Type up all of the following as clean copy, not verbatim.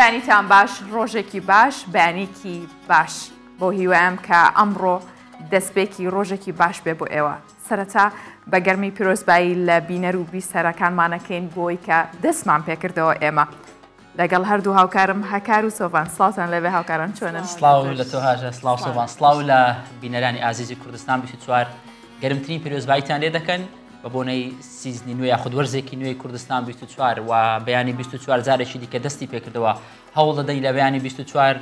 بەیانیتان باش ڕۆژێکی باش بەیانێکی باش بۆ هیوایم کە ئەمڕۆ دەستپێکی ڕۆژێکی باش بێ بۆ ئێوە سەرەتا بە گەرمی پیرۆزبایی لە بینەر و بیسەرەکانمانەکەین بۆی کە دەستمان پێکردەوە ئێمە لەگەڵ هەردوو هاوکارم هەکار و سۆڤان سڵاوتان لەبێ هاوکاران چۆنن سڵاو لە تۆ هاژە سڵاو سۆڤان سڵاو لە بینەرانی ئازیزی کوردستان 24 گەرمترین پیرۆزباییتان لێ دەکەن بە بۆنەی سیزنی نوێ یاخود وەرزێکی نوێی کوردستان 24 و بەیانی 24 جارێکی دیکە دەستی پێکردەوە هەوڵ دەدەین لە بەیانی 24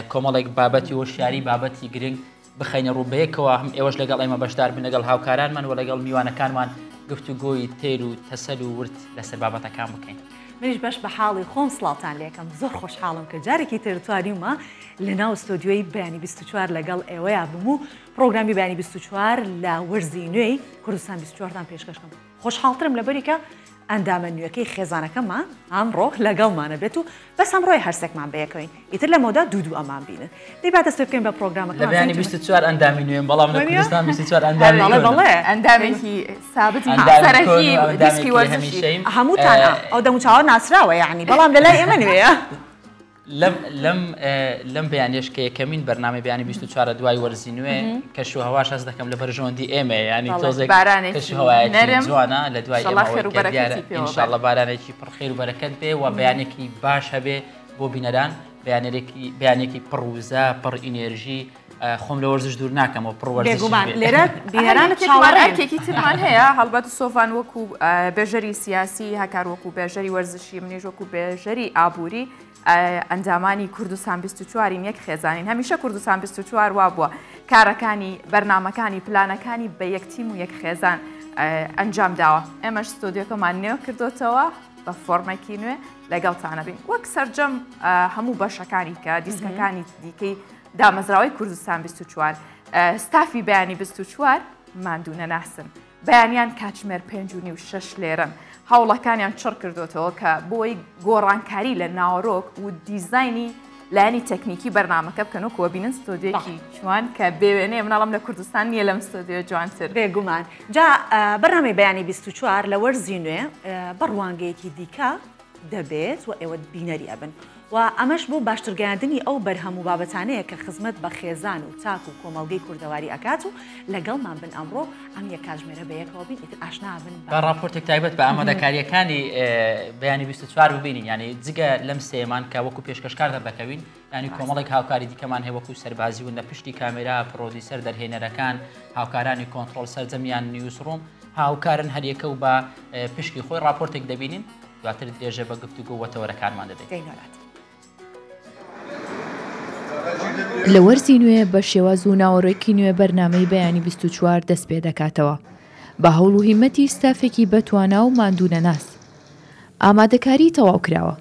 کۆمەڵێک بابەتی وەشیاری بابەتی گرنگ بخەینە ڕووبەیەکەوە هەم ئێوەش لەگەڵ ئێمە بەشدار بن لەگەڵ هاوکارانمان و لەگەڵ میوانەکانمان گفتوگۆی تێر و تەسەل و ورد لەسەر بابەتەکان بکەین. منیش بەش بە حاڵی خۆم سڵاوتان لێکم زۆر خۆشحاڵم کە جارێکی تێرتواریمە لە ناو ئستۆدیۆی بەیانی 24 لەگەڵ ئێوەیە بم و پرۆگرامی بەیانی 24 لە وەرزی نوێی کوردستان 24دان پێشکەشکەم. خۆشحاڵترم لەبەریکە ئەندامە نوێەکەی خێزانەکەمان ئەمڕۆ لەگەڵمانە بێت و بەس ئەمڕۆی هەرسێکمان بەیەکەوین ئیتر لە مۆدا دوو ئەمان بینن دەیبات دەست بکەین بە پرۆگرامەکە لە بەیانی 24 ئەندامی نوێن بەڵام لە کوردستان 24 ئەندامی بەڵێ ئەندامێکی سابتی سەرەکی دیسکی وەرزشی هەمووتان ئەو دەموچاوە ناسراوە یعنی بەڵام لەلای ئێمە نوێیە لەم بەیانێش کە یەکەمین بەرنامەی بەیانی 24 دوای وەرزی نوێ کەش و هەواش هەست دەکەم لە بەرژەوەندی ئێمە ینی تۆزێک کەش و هەوایەکی جوانە لە دوای ئێمە ئینشاءڵڵە بارانێکی پڕخێر و بەرەکەت بێ و بەیانێکی باش هەبێ بۆ بینەران بەیانێکی پڕوزە پڕ ئینێرژی خۆم لە وەرزش دوور ناکەمەوە پڕوەرزش لێرە بینەرانە چاوەڕێکێکی ترمان هەیە هەڵبەت سۆڤان وەکو بێژەری سیاسی هەکار وەکو بێژەری وەرزشی منیش وەکو بێژەری ئابووری ئەندامانی کوردستان 24 یەک خێزانین هەمیشە کوردستان 24 وا بووە کارەکانی بەرنامەکانی پلانەکانی بە یەکتیم و یەک خێزان ئەنجام داوە ئێمەش ستۆدیۆکەمان نێو کردوتەوە بە فۆرمێکی نوێ لەگەڵتانە بین وەک سەرجەم هەموو بەشەکانی کە دیسکەکانی دیکەی دامەزراوەی کوردستان 24 ستافی بەیانی 24 ماندوو نەناسن بەیانیان کاتژمێر 5:06 لێرن هەوڵەکانیان چڕ کردوتەوە کە بۆی گۆڕانکاری لە ناوەڕۆک و دیزایانی لایانی تەکنیکی بەرنامەکە بکەنەوە بینن ستۆدیۆکی جوان کە بێوێنێ مناڵم لە کوردستان نییە لەم ستۆدیۆ جوانتر بێگومان جا بەرنامەی بەیانی 24 لە وەرزی نوێ بەڕوانگەیەکی دیکە دەبێت و ئێوە بینەری ئەبن و ئەمەش بۆ باشترگەاندنی ئەو بەرهەموو بابەتانەیە کە خزمەت بە خێزان و تاک و کۆمەڵگەی کوردەواری ئەکات و لەگەڵمان بن ئەمڕۆ ئەم یەک کاتژمێرە بەیەکەوە بین ئیتر ئاشنا بن بە راپۆرتێک تایبەت بە ئامادەکاریەکانی بەیانی 24 ببینین ینی جگە لەم سێمان کە وەکو پێشکەشکار دەردەکەوین ینی کۆمەڵێک هاوکاری دیکەمان هەیە وەکو سەربازی و لە پشتی کامێرا پرۆدیسەر دەرهێنەرەکان هاوکارانی کۆنتڕۆل سەرجەمیان نیوزڕوم هاوکارن هەریەکە و بە پشتی خۆی راپۆرتێک دەبینین دواتر درێژە بە گفتوگۆ وەتەوەرەکانمان دەدەین. لە وەرزی نوێ بە شێواز و ناوەڕێکی نوێ بەرنامەی بەیانی 24 دەست پێ دەکاتەوە بە هەوڵ و هیمەتی ستافێکی بەتوانا و ماندوو نەناس ئامادەکاری تەواو کراوە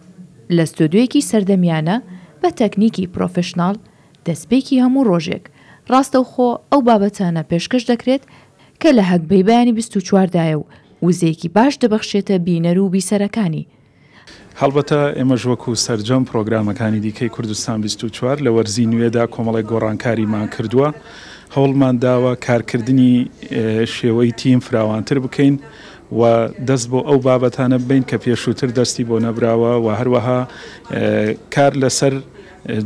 لە ستۆدیۆیەکی سەردەمیانە بە تەکنیکی پرۆفشناڵ دەستپێکی هەموو ڕۆژێک ڕاستەوخۆ ئەو بابەتانە پێشکەش دەکرێت کە لە هەکبەی بەیانی 24 دایە و وزەیەکی باش دەبەخشێتە بینەر و بیسەرەکانی هەڵبەتە ئێمەش وەکو سەرجەم پرۆگرامەکانی دیکەی کوردستان 24 لە وەرزی نوێدا کۆمەڵێک گۆڕانکاریمان کردووە هەوڵمان داوە کارکردنی شێوەی تیم فراوانتر بکەین و دەست بۆ ئەو بابەتانە بین کە پێشووتر دەستی بۆ نەبراوە و هەروەها کار لەسەر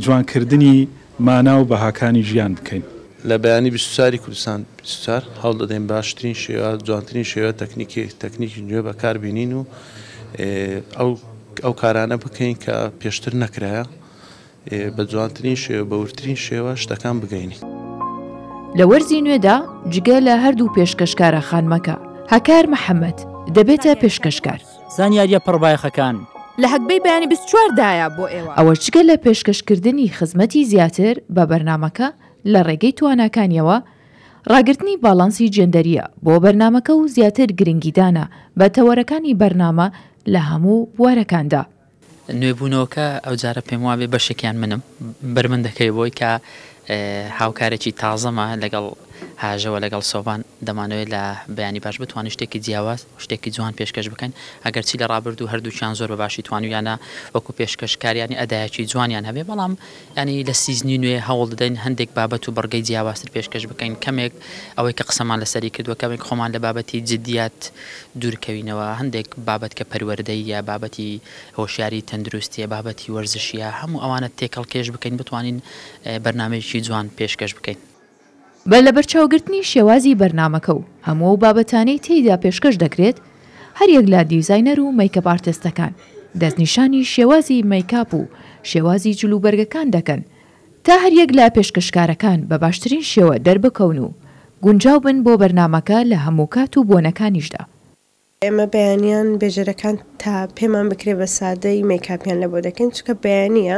جوانکردنی مانا و بەهاکانی ژیان بکەین. لە بەیانی 24 کوردستان 24 هەوڵ دەدەین باشترین شێوە جوانترین شێوە تەکنیکی نوێ بەکاربینین و ئەو کارانە بکەین کە پێشتر نەکرایە بە جوانترین شێوە بەورترین شێوە شتەکان بگەینی. لە وەرزی نوێدا جگە لە هەردوو پێشکەشکارە خانمەکە هەکار محەممەد دەبێتە پێشکەشکار زانیاریە پڕبایەخەکان لە هەکبەی بەیانی 24 دایە بۆ ئێوە ئەوە جگە لە پێشکەشکردنی خزمەتی زیاتر بە بەرنامەکە لە ڕێگەی تواناکانیەوە ڕاگررتنی باڵانسی جێندەریە بۆ بەرنامەکە و زیاتر گرنگیدانە بە تەوەرەکانی بەرنامە لە هەموو بوارەکاندا. نوێبوونەوەکە ئەو جارە پێم وابێ بەشێکیان منم بەرمن دەکەی بۆی کە هاوکارێکی تازەمە لەگەڵ هاژەوە لەگەڵ سۆڤان دەمانەوێت لە بەیانی باش بتوانین شتێکی جیاواز شتێکی جوان پێشکەش بکەین ئەگەر چی لە ڕابردوو هەردووچیان زۆر بەباشی توانویانە وەکو پێشکەشکاریانی ئەدایەکی جوانیان هەبێ بەڵام ینی لە سیزنی نوێ هەوڵ دەدەین هەندێک بابەت و بەڕگەی جیاوازتر پێشکەش بکەین کەمێک ئەوەی کە قسەمان لەسەری کردووە کەمێک خۆمان لە بابەتی جدیات دوورکەوینەوە هەندێک بابەت کە پەروەردەی یا بابەتی هۆشیاری تەندروستیە بابەتی وەرزشیە هەموو ئەوانە تێکەڵ کێش بکەین بتوانین بەرنامەیەکی جوان پێشکەش بکەین. بە لە بەرچاوگرتنی شێوازی بەرنامەکە و هەموو بابەتانەی تێیدا پێشکەش دەکرێت هەریەک لە دیزاینەر و مەیکەپ ئارتیستەکان دەستنیشانی شێوازی مەیکاپ و شێوازی جلوبەرگەکان دەکەن تا هەریەک لە پێشکەشکارەکان بە باشترین شێوە دەربکەون و گونجاو بن بۆ بەرنامەکە لە هەموو کات و بۆنەکانیشدا. ئێمە بەیانیان بێژەرەکان تا پێمان بکرێ بە سادەی مەیکاپیان لە بۆ دەکەین چکە بەیانیە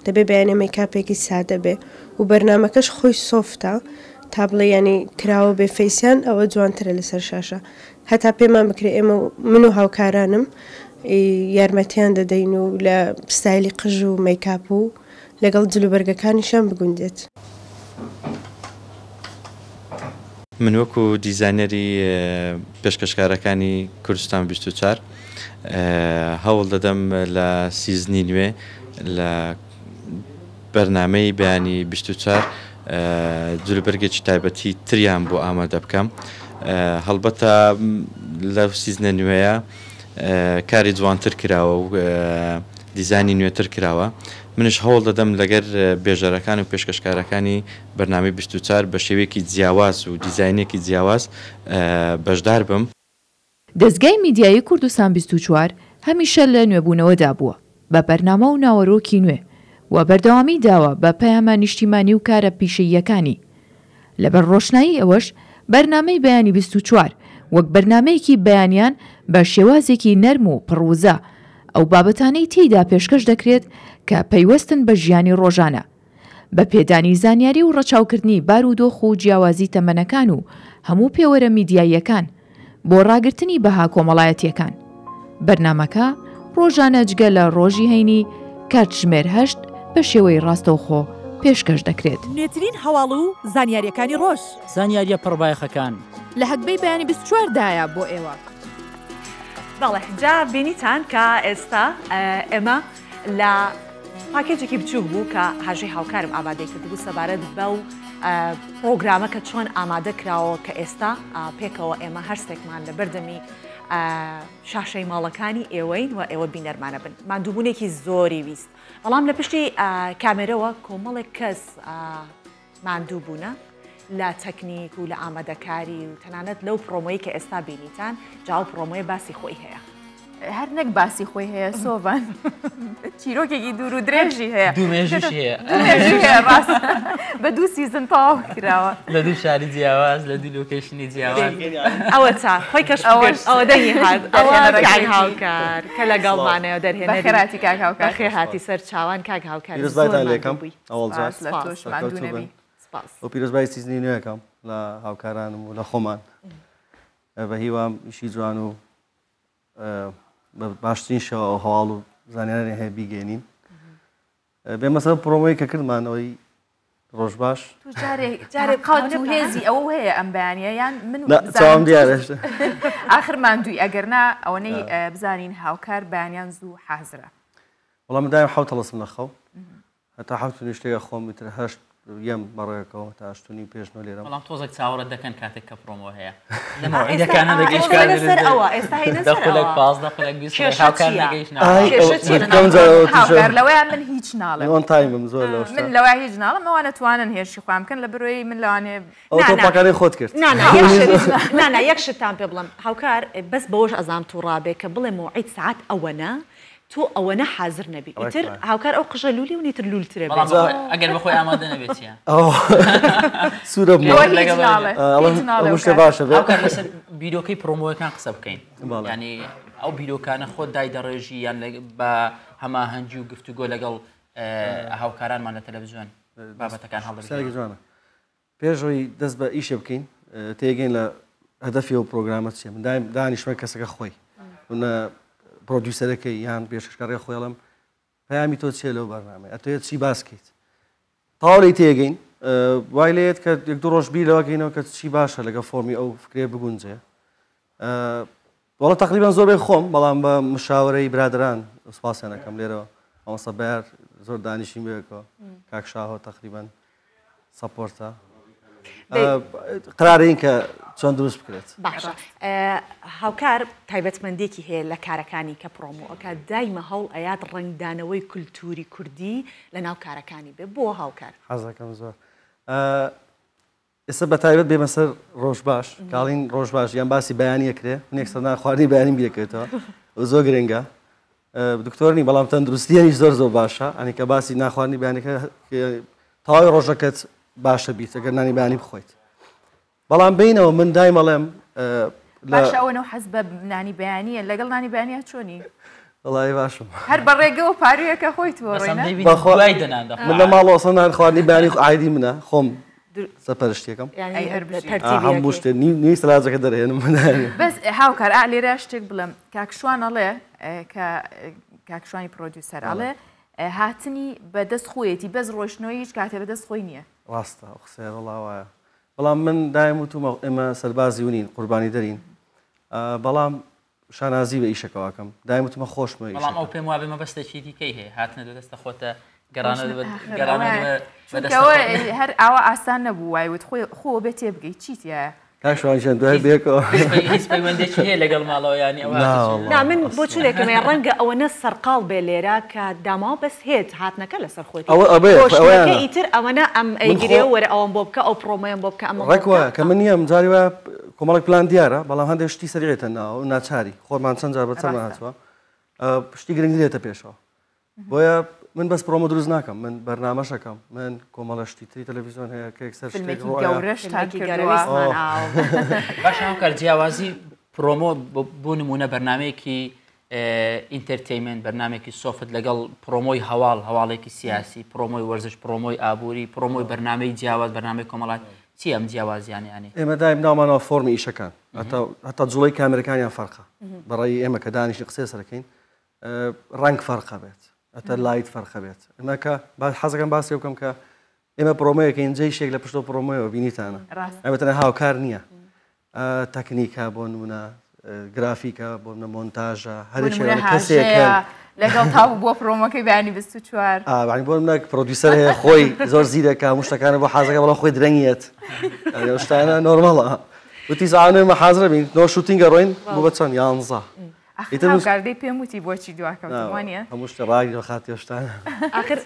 دەبێ بەیانە مەیکاپێکی سادە بێ و بەرنامەکەش خۆی سۆفتە تا بڵێ ینی کراوە بێ فەیسیان ئەوە جوانترە لەسەر شاشە هەتا پێمان بکرێ ئێمە من و هاوکارانم یارمەتیان دەدەین و لە ستایلی قژ و مەیکاپ و لەگەڵ جلوبەرگەکانیشان بگوندێت. من وەکو دیزاینەری پێشکەشکارەکانی کوردستان 24 هەوڵ دەدەم لە سیزنی نوێ لە بەرنامەی بەیانی 24 جلوبەرگێکی تایبەتی تریان بۆ ئامادە بکەم هەڵبەتە لەو سیزنە نوێیە کاری جوانتر کراوە و دیزانی نوێتر کراوە منش هەوڵ دەدەم لەگەر بێژەرەکان و پێشکەشکارەکانی بەرنامەی 24 بە شێوەیەکی جیاواز و دیزاینێکی جیاواز بەشدار بم. دەستگای میدیایی کوردستان 24 هەمیشە لە نوێبوونەوەدا بووە بە بەرنامە و ناوەڕۆکی نوێ و بەردەوامی داوە بە پەیامە نیشتیمانی و کارە پیشەییەکانی لەبەر ڕۆشنایی ئەوەش بەرنامەی بەیانی 24 وەک بەرنامەیەکی بەیانیان بە شێوازێکی نەرم و پڕوزە ئەو بابەتانەی تێیدا پێشکەش دەکرێت کە پەیوەستن بە ژیانی ڕۆژانە بە پێدانی زانیاری و ڕەچاوکردنی بارودۆخ و جیاوازی تەمەنەکان و هەموو پێوەرە میدیاییەکان بۆ ڕاگررتنی بەها کۆمەڵایەتیەکان بەرنامەکە ڕۆژانە جگە لە ڕۆژی هەینی کاتژمێر 8 بە شێوەی ڕاستەوخۆ پێشکەش دەکرێت. نوێترین هەواڵ و زانیاریەکانی ڕۆژ زانیاریە پڕبایەخەکان لە هەکبەی بەیانی 24 دایە بۆ ئێوە. بەڵێ جا بینیتان کە ئێستا ئێمە لە پاکێجێکی بچوک بوو کە هاژەی هاوکارم ئامادەی کردبوو سەبارەت بە و پرۆگرامە کە چۆن ئامادە کراوە کە ئێستا پێکەوە ئێمە هەرستێکمان لە بەردەمی شاشەی ماڵەکانی ئێوەین و ئێوە بینەرمانە بن ماندووبوونێکی زۆری ویست بەڵام لە پشتی کامێرەوە کۆمەڵێک کەس ماندوو بوونە لە تەکنیک و لە ئامادەکاری و تەنانەت لەو پرۆمۆیی کە ئێستا بینیتان جاو پرۆمۆی باسی خۆی هەیە هەر نەک باسی خۆی هەیە سۆڤان چیرۆکێکی دوور و درێژی هەیە دومێژش هەیە ڕاست بە دوو سیزن تەواو کراوە لە دوو شاری جیاواز لە دوو لۆکیشنی جیاواز ئەوە چا خۆی کەش ئەوە دەنگی هات کاک هاوکار کە لەگەڵمانەوە دەرهێنێت خێراتی کاک هاوکار خێر هاتی سەر چاوان کاک هاوکار و پیرۆزبای سیزنی نوێەکەم لە هاوکارانم و لە خۆمان بە هیوام ئیشی جوان و باشترین شەوە هەواڵ و زانیاری هەیە بیگەێنین بێ مەسەڵ پرۆمۆی کە کردمانەوەی ڕۆژ باش جارێک قاوت و هێزی ئەوە هەیە ئەم بەیانیە یان من چاوم دیارەشتە ئاخرمان دوی ئەگەرنا ئەوەنەی بزانین هاوکار بەیانیان زوو حازرە وەڵام من دایم حەوت هەڵەسم لە خەو هەتا حەوت شتێکە خۆم میتر هەشت یەم بەڕێکەوە تا شتونی پێشنەوە لێرە بەڵام تۆزێک چاوەڕەت دەکەن کاتێک کە پرۆمۆ هەیە لەمەوەیدەکانە دەگەیشت ئەوە ئێستا دەخولێک پاس دەخولێک لەوەیان من هیچ ناڵێ ئەوان تایمم زۆر من لەوە هیچ ناڵم ئەوانە توانن هێرشی خۆم بکەن لە بڕۆی من لەوانێ پاکانی خۆت کرد نانا یەک شتان پێ بڵم هاوکار بەس بەوەش ئەزام تووڕابێ کە بڵێ موعید سعات ئەوەنە تۆ ئەوەنە حازر نەبی ئیتر هاوکار ئەو قژە لولی و نیتر لولترێ ئەگەر بخۆی ئامادە نەبێتیە سوورە شتە باشە لەسەر بیرۆکەی پرۆمۆیەکان قسە بکەین ینی ئەو بیرۆکانە خۆت دای دەڕێژی یان بە هەماهەنگی و گفتوگۆ لەگەڵ هاوکارانمان لە تەلەڤیزیۆن بابەتەکان هەڵدەژێن جوانە پێشەوەی دەست بە ئیشە بکەین تێگەین لە هەدەفی و پرۆگرامەت چیە من دایم دانیشتمە کەسەکە خۆی پرۆدیوسەرەکەی یان پێشکەشکاری خۆڵم پەیامی تۆ چیە لەو بەرنامەیە ئەتوێت چی باس بکەیت تاوڵی تێگەین وای لێت کە یەک دوو ڕۆژ بیرەوە گەینەوە کە چی باشە لەگە فۆرمی ئەو فکرێ بگونجێ وەڵە تقریبان زۆربەی خۆم بەڵام بە مشاورەی برادران سوپاسیانەکەم لێرەوە ئەوسە بەر زۆر دانیشین بێکەوە کاک شاهۆ تقریبان سەپۆرتە قرارە این کە چۆن دروست بکرێت باشە هاوکار تایبەتمەندێکی هەیە لە کارەکانی کە پرۆمۆەکە دایمە هەوڵ ئەیات ڕنگدانەوەی کولتوری کوردی لە ناو کارەکانی بێ بۆ هاوکار حەزەکەم زۆر ئێستا بە تایبەت بێمە سەر ڕۆژ باش کاڵین ڕۆژ باش یان باسی بەیانی ئەکرێ منێکسەر ناخواردنی بەیانی بیەکەێتەوە زۆر گرنگە دکتۆرنی بەڵام تەندروستیانی زۆر زۆر باشە ئەنی کە باسی ناخواردنی بەیانەکە تەواوی ڕۆژەکەت باشە بیت ئەگەر نانی بەیانی بخۆیت بەڵام بینەوە من دایمەڵێم باش ئەوەنەوە حەز بە نانی بەیانیە لەگەڵ نانی بەیانە چۆنی وڵی باشم هەر بەڕێگەەوە پارویەکە خۆیت من لە ماڵۆسە نان خواردنی بەیانی ئایدی منە خۆم سەپەرشتێکم هەموو شتێ نی سەلاجەکە دەرهێنم بەس هاوکار لێرە شتێک بڵێم کاکشوان ئەڵێ کە کاکشوانی پرۆدیوسەر ئەڵێ هاتنی بەدەست خۆیەتی بەس ڕۆشنەوەی هیچ کاتێ بەدەست خۆی نییە ڕاستە قسەیە وڵاوایە بەڵام من دایم وتومە ئێمە سەربازی ونین قوربانی دەرین بەڵام شانازی بە ئیشەکەواکەم دایم وتمە خۆشمە بەڵام ئەو پێم وابێ مەبەستێکی دیکەی هەیە هاتنە دەستە خۆتە گەڕانە هەر ئاوا ئاسان نەبوو وایوت خۆ بێت تێ بگەیت چیتە کاشوانشان دوای بێکەوە هیچ پەیوەندێکی هەیە لەگەڵ ماڵەوەیانی ئەوە من بۆ چورێکمە ڕەنگە ئەوەنە سەرقاڵ بێ لێرە کە داماوە بەس هێت هاتنەکە لەسەر خۆیتەکە ئیتر ئەوەنە ئەم ئەیگرێ وەرە ئەوم بۆ بکە ئەو پرۆمەیەم بۆ بکە ئەمە ڕێکوە کە من نییەم جاری وە کۆمەڵک پلان دیارە بەڵام هەندێک شتی سەریێتە ناو ناچاری خۆمان چەند جار بەچەمە هاتووە پشتی گرنگ دێتە پێشەوە بۆیە من بەس پرۆمە دروست ناکەم من بەرنامەشەکەم من کۆمەڵە شتی تری تەلەڤیزیۆن هەیە کە یەکسەر باش هاوکار جیاوازی پرۆمۆ بۆ نمونە بەرنمەیەکی ئینتەرتەینمنت بەرنمێکی سۆفت لەگەڵ پرۆمۆی هەواڵێکی سیاسی پرۆمۆی وەرزش پرۆمۆی ئابووری پرۆمۆی بەرنمەی جیاواز بەرنمەی کۆمەڵات چی ئەم جیاوازیانیانی ئێمە دایم ناومانەوە فۆرمی ئیشەکان هەتا جوڵەی کامێرەکانیان فەرقە بەڕێی ئێمە کە دانیشی قسێ سەرەکەین ڕنگ فەرقە بێت ئەتە لایت فەرقە بێت ئەمەکە حەزەکەم باسی بکەم کە ئێمە پرۆمەیەکە ئینجەی شێک لە پشتۆ پرۆمۆیەوە بینیتانە ئەمەتەنە هاوکار نییە تەکنیکە بۆ نمونە گرافیکە بۆ نە مۆنتاژە هەرێک کەسێکە لەگەڵ تاو بۆ پرۆمەکەی بەیانی 24 بۆ منە پرۆدیوسەر هەیە خۆی زۆر زیرەکە هەموو شتەکانە بۆ حەزەکە بەڵام خۆی درەنگیت شتانە نۆرمەڵە وتی زانێمە حازرە بین نۆ شوتینگە ڕۆین بۆ بە چەند 11 هاوکاردەی پێم وتی بۆچی دواکەوتوانە هەموو شتە ڕای خاتی هێشتانە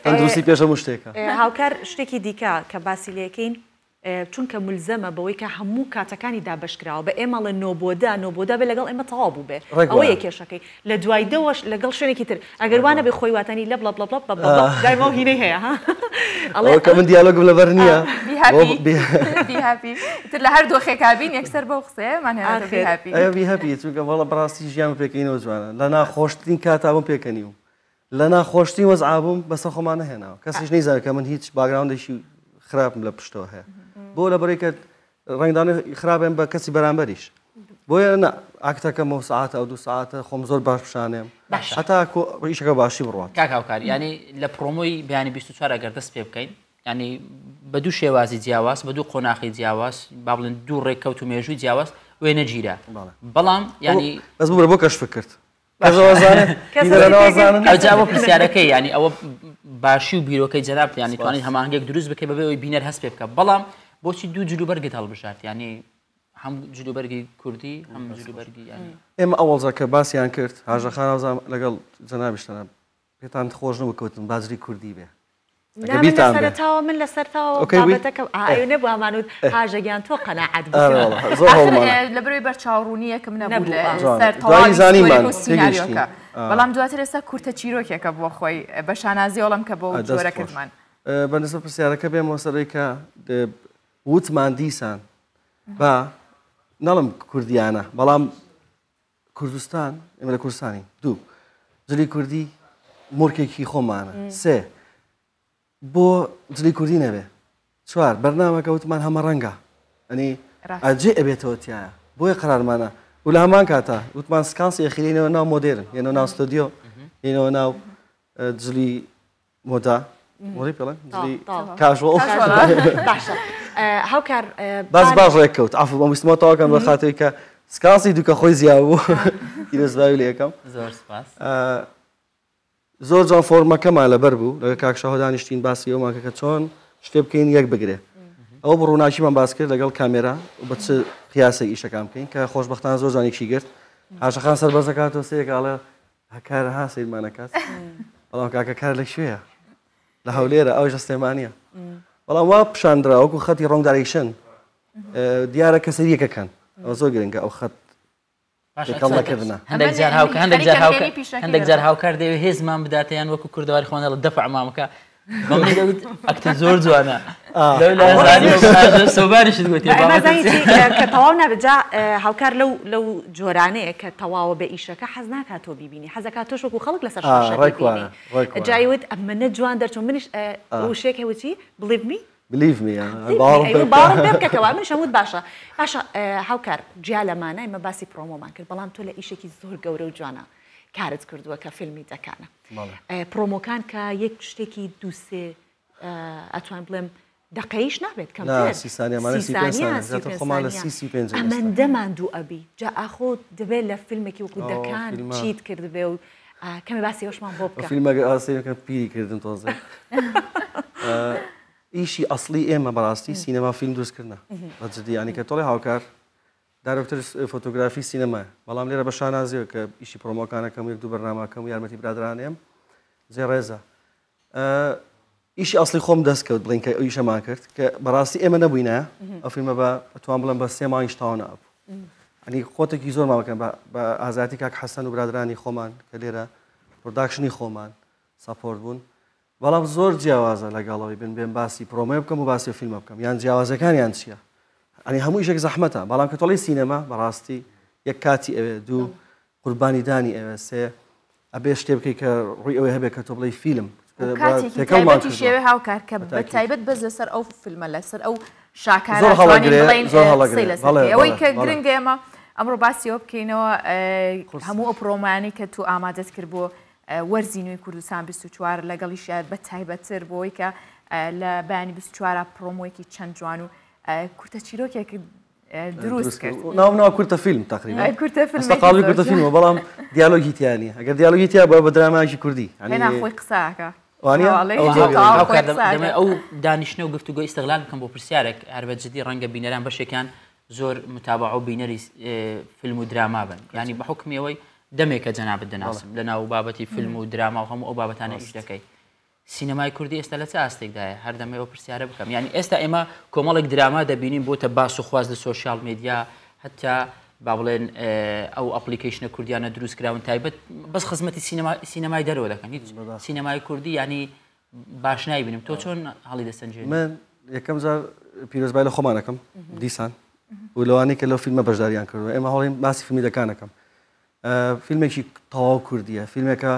تەندروستی پێش هەموو شتێکە هاوکار شتێکی دیکە کە باسی لەکەین چونکە ملزەمە بەوەی کە هەموو کاتەکانی دابشکراوە بە ئێمە لە نۆبۆدا بێ لەگەڵ ئێمە تەواو بوو بێ ئەوە یەکێشەکەی لە دوای دەوەش لەگەڵ شوێنێکی تر ئەگەروانە بێ خۆی واتانی لە بڵ دایمەوە هینەی هەیە کە من دیالۆگم لەبەر نییە تر لە هەر دۆخێکابین یەکسەر بەو قسەیە چونکە وەڵە بەڕاستی ژیان پێکەینەوە جوانە لە ناخۆشترین کاتابووم پێکەنی و لە ناخۆشترین وەزعابووم بەسەر خۆمان نەهێناوە کەسیش نەیزانێت کە من هیچ باگراوندێکی خراپم لە پشتەوە هەیە بۆ لە بەرەی کە ڕنگدانە خراپێن بە کەسی بەرامبەریش بۆیە ئاکتەکەم و ساعتە ئەو 2 ساعتە خۆم زۆر باش بشانێم هەتا ئیشەکە باشی بڕوات کاک هاوکار ینی لە پرۆمۆی بەیانی 24 ئەگەر دەست پێ بکەین ینی بە دوو شێوازی جیاواز بە دوو قۆناغی جیاواز با بڵێن دوو ڕێککەوت و مێژووی جیاواز وێنە گیرە بەڵام ینی بەس بۆ کەشف کرد ئەوجا بۆ پرسیارەکەی ینی ئەوە باشی و بیرۆکەی جەناب ینی توانێت هەماهنگێک دروست بکەی بەبێ ئەوی بینەر هەست پێ بکە بەڵام بۆچی دوو جلوبەرگت هەڵبژات ینی هەم جلوبەرگی کوردی هەم جلوبەرگی ینی ئێمە ئەوەڵزە کە باسییان کرد هاژەخان لەگەڵ جەنابیشتەنە پێتان خۆش نەبکەوتن بازری کوردی بێ سەرتاوە من لە سەرتاوەکە نەبوو ئەمانوت هاژەگیان تۆ قەناعەت لە بەروی بەرچاوڕوونیەکەم نەبوو سیناریۆکە بەڵام دواتر ئێستا کورتە چیرۆکێکە بۆ خۆی بە شانازی وەڵام کە بۆ جۆرەکردمان بەنسبە پرسیارەکە بێمەوە سەرەی کە وتمان دیسان بە نەڵم کوردیانە بەڵام کوردستان ئێمە لە کوردستانی دوو جلی کوردی مورکێکی خۆمانە سێ بۆ جلی کوردی نەبێ چوار بەرنامەکە وتمان هەمە ڕەنگە ئەنی ئەجێ ئەبێتەوە تایە بۆیە قەرارمانە و لە هەمان کاتە وتمان سکانسی ئەخیرینەوە ناو مۆدێرن یێنەوە ناو ستۆدیۆ یێنەوە ناو جلی مۆدا وەڵی پێڵێن کاژوڵ باشە هاوکار باش ڕێککەوت ئاف ویستمە تاواکەم بە خاتەوەی کە سکاسی دووکە خۆی زیابوو پیرۆزباوی لە یەکەم زۆر جان فۆرمەکەمان لەبەر بوو لەگە کاکشەوە دانیشتین باسی ئەوماکە کە چۆن شتێ بکەین یەک بگرێ ئەوە بڕووناکیمان باس کرد لەگەڵ کامێرا بە چ قیاسێک ئیشەکان بکەین کە خۆشبەختانە زۆر جانێکی گرت هاشەخان سەربەرز دەکاتەوە سەیەکاڵێ هەکار ها سیرمانەکات بەڵام کاکە کار لە شوێیە لە هەولێرە ئەوش سلێمانیە بەڵام وا پیشاندرا وەکو خەتی ڕۆنگ دایرێکشن دیارە کە سەریەکەکەن ئەوە زۆر گرنگە ئەو خەت کەڵنەکردنە هەندێک جار هاوکار دەوێت هێزمان بداتیان وەکو کوردەواری خۆنە لە دەفع مامەکە بەمنی دەوت ئەکتە زۆر جوانە سۆبارشت گوتی کە تەواو نابجا هاوکار لەو جۆرانەیە کە تەواوە بە ئیشەکە حەز ناکات تۆ بیبینی حەزەکات تۆش وەکو خەڵک لەسەر شاشە جایوت ئەمەنە جوان دەرچۆ منیش وشێک هەوتی believe me باڵم پێ بکەکەوە من شەموت باشە هاوکار جیا لەمانە ئێمە باسی پرۆمۆمان کرد بەڵام تۆ لە ئیشێکی زۆر گەورە و جوانە کارت کردووە کە فیلمی دەکانە پرۆمۆکان کە یەک شتێکی دووسێ ئەتوان بڵێم دقەیش نابێت ئەمەندەمان دوو ئەبی جا ئاخۆ دەبێت لە فیلمێکی وەکو دەکان چیت کردبێ و کەمێ باسی ئەوشمان بۆ بکە فیلمەکە ئاسەیەکە پیری کردن تۆزە ئیشی ئەسڵی ئێمە بەڕاستی سینەما فیلم دروستکردنە بەجددی ینی کە تۆڵی هاوکار دارکتەر فۆتۆگرافی سینەمە بەڵام لێرە بە شانازیەوە کە ئیشی پرۆمۆکانەکەم یەک دوو بەرنامەکەم و یارمەتی برادرانێم جێ ڕێزە ئیشی ئەسڵی خۆم دەستکەوت بڵین کە ئیشەمان کرد کە بەڕاستی ئێمە نەبووینە ئەو فیلمە بە ئەتوان بڵێم بە 3 مانگیش تاوا نابوو ئەنی خۆتێکی زۆر ماوەکەم بە ئازاتی کاک حەسەن و برادرانی خۆمان کە لێرە پرۆداکشنی خۆمان ساپۆرت بوون بەڵام زۆر جیاوازە لەگەڵەوەی بێن باسی پرۆمۆ بکەم و باسی فیلمە بکەم یان جیاوازەکانیان چییە ئەنی هەموو ئیشێک زەحمەتە بەڵام کە تۆڵی سینەما بەڕاستی یەک کاتی ئەوێ دوو قوربانی دانی ئەوێ سێ ئەبێ شتێ بکەی کە ڕووی ئەوەی هەبێت کە تۆ بڵێ فیلم کاتێکی شێوێ هاوکار کە بە تایبەت بەس لەسەر ئەو فیلمە لەسەر ئەو شاکارە ئەوەی کە گرنگە ئێمە ئەمڕۆ باسیەوە بکەینەوە هەموو ئەو پرۆمانی کە تو ئامادەت کرد بۆ وەرزی نوێی کوردستان 24 لەگەڵی شایەت بە تایبەتتر بۆی کە لە بەیانی 24 پرۆمۆیەکی چەند جوان و کورتە چیرۆکێک دروست کرد ناو کورتە فیلم تقریبا استقاڵی کورتە فیلمە بەڵام دیالۆگی تیانە ئەگەر دیالۆگی تیا بە درامایکی کوردی خۆی قساکە ئەو دانیشتنە و گفتوگۆی ئیستیغلال بکەم بۆ پرسیارێک هەر بەجددی ڕەنگە بینەران بەشێکیان زۆر متابعە و بینەری فیلم و دراما بن ینی بە حکمیەوەی دەمێکە جەنابەت دەناسم لە ناو بابەتی فیلم و دراما و هەموو ئەو بابەتانە ئیش دەکەی سینەمای کوردی ئێستا لە چه ئاستێکدایە هەر دەمەوە پرسیارە بکەم یعنی ئێستا ئێمە کۆمەڵێک دراما دەبینین بۆتە باس و خواز لە سۆشیال میدیا هەتا با بڵێن ئەو ئەپلیکیشنە کوردیانە دروست کراون تایبەت بەس خزمەتی سینەمای دەرەوە دەکەن هیچ سینەمای کوردی ینی باش نایبینم تۆ چۆن هەڵی دەسەنجێن من یەکەم جار پیرۆزبای لە خۆمانەکەم دیسان و لەوانەیە کە لەو فیلمە بەشداریان کردووە ئێمە هەڵین باسی فیلمی دەکانەکەم فیلمێکی تەواو کوردیە فیلمێکە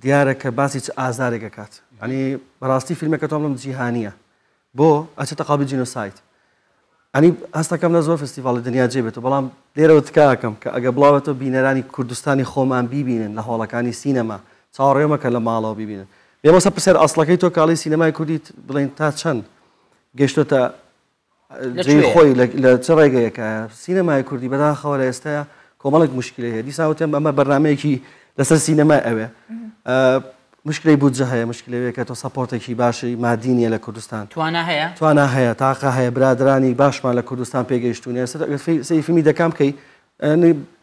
دیارە کە باسی چ ئازارێک دەکات ینی بەڕاستی فیلمێکە تۆ بڵم جیهانیە بۆ ئەچێتە قابلی جینۆسایت ئەنی هەستەکەم لە زۆر فستیڤاڵی دنیا جێبێت و بەڵام لێرەوە تکاکەم کە ئەگە بڵاوێتەوە بینەرانی کوردستانی خۆمان بیبینن لە هۆڵەکانی سینەما چاوەڕێمەکە لە ماڵەوە بیبینن بێمەسە پرسێر ئەسڵەکەی تۆ کاڵی سینەمای کوردی بڵین تا چەند گەشتۆتە جێی خۆی لە چ ڕێگەیەکە سینەمای کوردی بەداخەوە لە ئێستاە کۆمەڵێک مشکلی هەیە دیساوتێم ئەمە بەرنمەیەکی لەسەر سینەما ئەوێ مشکلی بودجە هەیە مشکلەوەیە کە تۆ سەپۆرتێکی باشی مادینیە لە کوردستان توانە هەیە تاقە هەیە برادرانی باشمان لە کوردستان پێگەیشتونێ سی فیلمی دەکەم کەی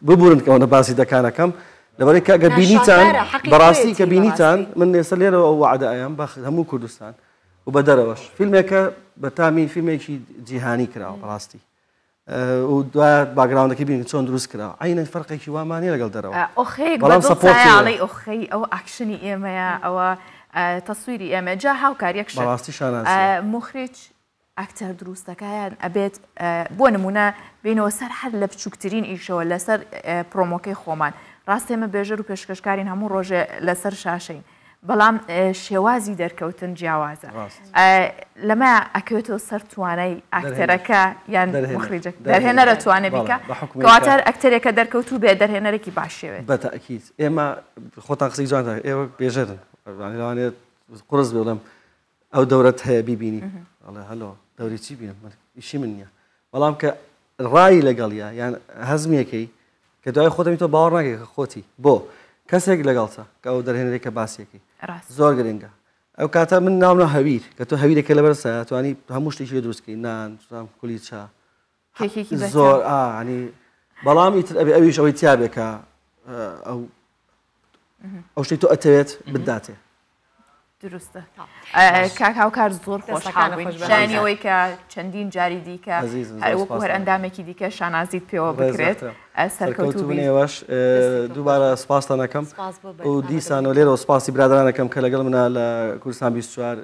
ببورن کەەوە باسی دەکانەکەم لەبەرەی کە ئەگەر بینیتان بەڕاستی کە بینیتان من ئێستا لێرەوە ئەو وعدەیان بە هەموو کوردستان و بە دەرەوەش فیلمێکە بە تامی فیلمێکی جیهانی کراوە بەڕاستی و دوای باگراوندەکەی بینین چۆن دروست کرا عینە فەرقێکی وامانە لەگەڵ دەرەوە ئۆخەی ئۆخەی ئەو ئاکشنی ئێمەیە ئەوە تەسویری ئێمە جا هاوکاریەک بەڕاستی مخریج ئاکتەر دروستەکەیان ئەبێت بۆ نمونە بینەوە سەر هەر لە بچووکترین ئیشەوە لەسەر پرۆمۆکەی خۆمان ڕاستی ئێمە بێژەر و پێشکەشکارین هەموو ڕۆژێ لەسەر شاشەین بەڵام شێوازی دەرکەوتن جیاوازە لەمە ئەکەوێتەوە سەر توانای ئاکتەرەکە یان مخریجەک دەرهێنەرە توانێ بیکە کەواتە ئەکتەرێکە دەرکەوتو بێ دەرهێنەرێکی باشێوێت بەتەئکید ئێمە خۆتان قسەی جوان ئێوە بێژەرن لەوانێت قرس بڵێم ئەو دەورەت هەیە بیبینی ئەڵێ هەلۆ دەوری چی بینم ئیشی من نییە بەڵام کە ڕایی لەگەڵە یان هەزمیەکەی کە دوای خۆتەمی تۆ باوەڕ ناکەی کە خۆتی بۆ کەسێک لەگەڵتە کە ئەو دەرهێنێکە باسیەکەی زۆر گرنگە ئەو کاتە من ناونە هەویر کە تۆ هەویرێکە لەبەرسە توانی هەموو شتێکی دروستکەی نان کولی چا زۆر ینی بەڵام ئیتر ئەبێ ئەویش ئەوەی تیابێکە ئەو شتێک تۆ ئەتەوێت بداتێ دروستە کاکاوکار زۆر خۆشحاڵبووین شانیەوەی کە چەندین جاری دیکە وەکو هەر ئەندامێکی دیکە شانازیت پێوە بکرێت سەرکەوتوبوونێوەش دووبارە سپاسان ئەەکەم و دیسانەوە لێرەوە سپاسی برادرانەکەم کە لەگەڵ منە لە کوردستان 24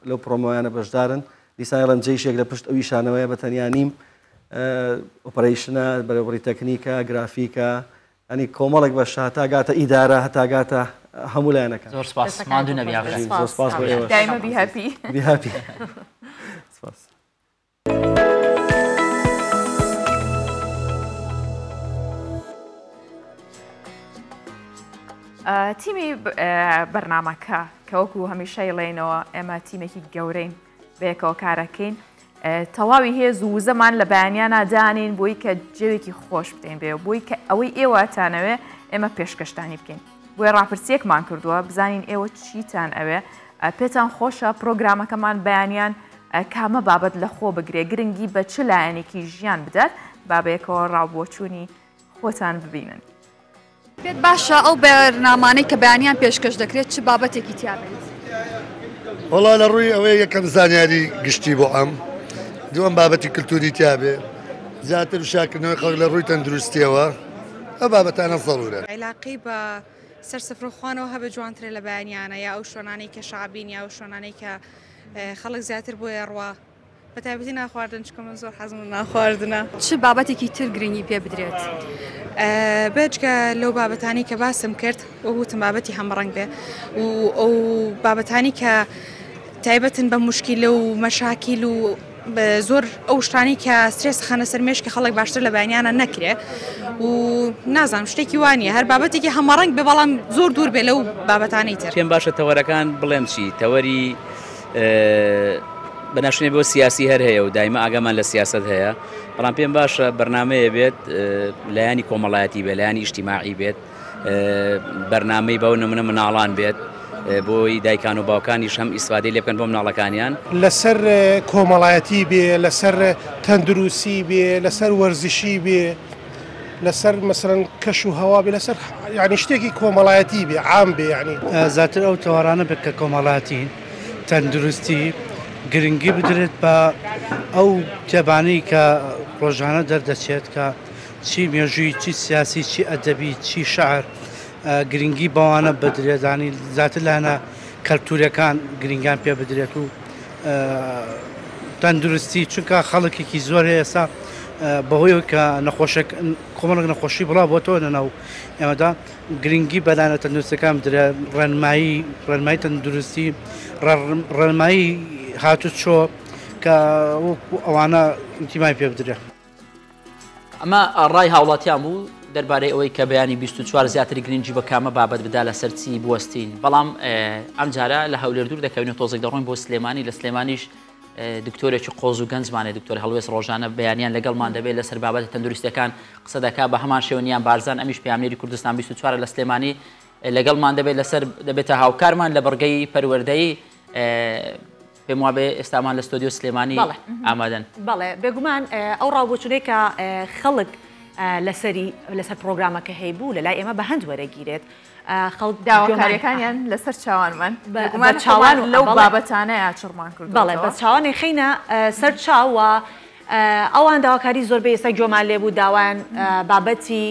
لەو پرۆمۆیانە بەشدارن دیسان لەم جێشێک لە پشت ئەوی شانەوەیە بە تەنیا نیم ئۆپەرەیشنە بەرەبڕی تەکنیکە گرافیکە ئەنی کۆمەڵێک بەش هەتاگاتە ئیدارە هەتاگاتە هەموو لایەنەکە زۆر سپاس ماندوو نەبی زۆر سپاس بۆ ئێوە دایمە بیهەپی بیهەپی سپاس تیمی بەرنامەکە کە وەکو هەمیشە ئێڵێنەوە ئێمە تیمێکی گەورەین بەیەکەوە کارەکەین تەواوی هێز و زەمان لە بەیانیانە دانین بۆی کە جێوێکی خۆش بدەین بێ بۆی کە ئەوەی ئێوەتانەوێ ئێمە پێشکەشتانی بکەین بۆی ڕاپرسیەکمان کردووە بزانین ئێوە چیتان ئەوێ پێتان خۆشە پرۆگرامەکەمان بەیانیان کامە بابەت لە خۆ بگرێ گرنگی بە چ لایەنێکی ژیان بدات بابەیەکەوە ڕاوبۆچوونی خۆتان ببینن پێت باشە ئەو بەرنامانەی کە بەیانیان پێشکەش دەکرێت چ بابەتێکی تیابێت وەڵا لە ڕووی ئەوەیە یەکەم زانیاری گشتی بۆ ئەم دووەم بابەتی کللتوری تیابێ زیاتر شاکردنەوەی خەڵک لە ڕووی تەندروستیەوە ئەو بابەتانە زەڕورە علاقی بە سەرسەفرەخواانەوە هەبە جوانترێ لە بەیانیانە یا ئەو شۆنانەی کە شعبین یا ئەو شۆنانەی کە خەڵک زیاتر بۆیە ڕوا بە تایبەتی ناخواردن چکە من زۆر حەزم ناخواردنە چ بابەتێکی تر گرنگی پێ بدرێت بێجگە لەو بابەتانی کە باسم کرد وەگوتم بابەتی هەمڕەنگ بێ و ئەو بابەتانی کە تایبەتن بە مشکیل و مەشاکیل و زۆر ئەو شتانی کە سترێس خانە سەرمێش کە خەڵک باشتر لە بەیانیانە نەکرێ و نازانم شتێکی وانە هەر بابەتێکی هەمەڕەنگ بێ بەڵام زۆر دوور بێ لەو بابەتانەی تر پێم باشە تەوەرەکان بڵێم چی تەوەری بەناشێنێ بۆ سیاسی هەر هەیە و دایمە ئاگامان لە سیاست هەیە بەڵام پێم باشە بەرنمەیە بێت لایانی کۆمەڵایەتی بێت لایانی ئیجتیماعی بێت بەرنمەی بەو نمونە مناڵان بێت بۆی دایکان و باوکانیش هەم ئیسفادەی لێ بکەن بۆ مناڵەکانیان لەسەر کۆمەڵایەتی بێ لەسەر تەندروستی بێ لەسەر وەرزشی بێ لەسەر مەسەرەن کەش و هەوا بێ لەسەر یعنی شتێکی کۆمەڵایەتی بێ عام بێ یعنی زیاتر ئەو تەوارانە بێت کە کۆمەڵایەتی تەندروستی گرنگی بدرێت بە ئەو کتێبانەی کە ڕۆژانە دەردەچێت کە چی مێژووی چی سیاسی چی ئەدەبی چی شەعر گرنگی بەوانە بدرێدانی زیاتر لەنە کەلتورەکان گرنگیان پێ بدرێت و تەندروستی چونکە خەڵکێکی زۆر ئێستا بەهۆی کە کۆمەڵک نەخۆشی بڵاو بۆ تۆ نەناو ئێمەدا گرنگی بەلانە تەندروستەکان بدرێت ڕێنمایی تەندروستی ڕێنمایی هاتو چۆ کە ئەوانە ئیتیمای پێ بدرێت ئەمە ڕای هاوڵاتیان بوو دەربارەی ئەوەی کە بەیانی 24 زیاتری گرنگی بە کامە بابەت بدا لە سەرچی بوەستین بەڵام ئەم جارە لە هەولێر دوور دەکەوین و تۆزێک دەڕۆین بۆ سلێمانی لە سلێمانیش دکتۆرێکی قۆز و گەنجمانێ دکتۆر هەڵوێست ڕۆژانە بەیانیان لەگەڵمان دەبێت لەسەر بابەتە تەندروستیەکان قسە دەکا بە هەمان شێوەنیان بارزان ئەمیش پامێری کوردستان 24 لە سلێمانی لەگەڵمان دەبێت لەسەر دەبێتە هاوکارمان لە بەرگەی پەروەردەیی پێم وابێ ئێستامان لە ستۆدیۆ سلێمانی ئامادەن بەڵێ بێگومان ئەو ڕاوبۆچونەی کە خەڵک لەسەر پرۆگرامەکە هەیبوو لە لای ئێمە بە هەند وەرەگیرێت خەڵک داواکاریەکانیان لەسەر چاوانمان چاوان لەو بابەتانەیە چڕمان کرد بەڵێ بە چاوانی خینە سەر چاوە ئەوان داواکاری زۆر بە ئێستا گۆمان لێبوو داوایان بابەتی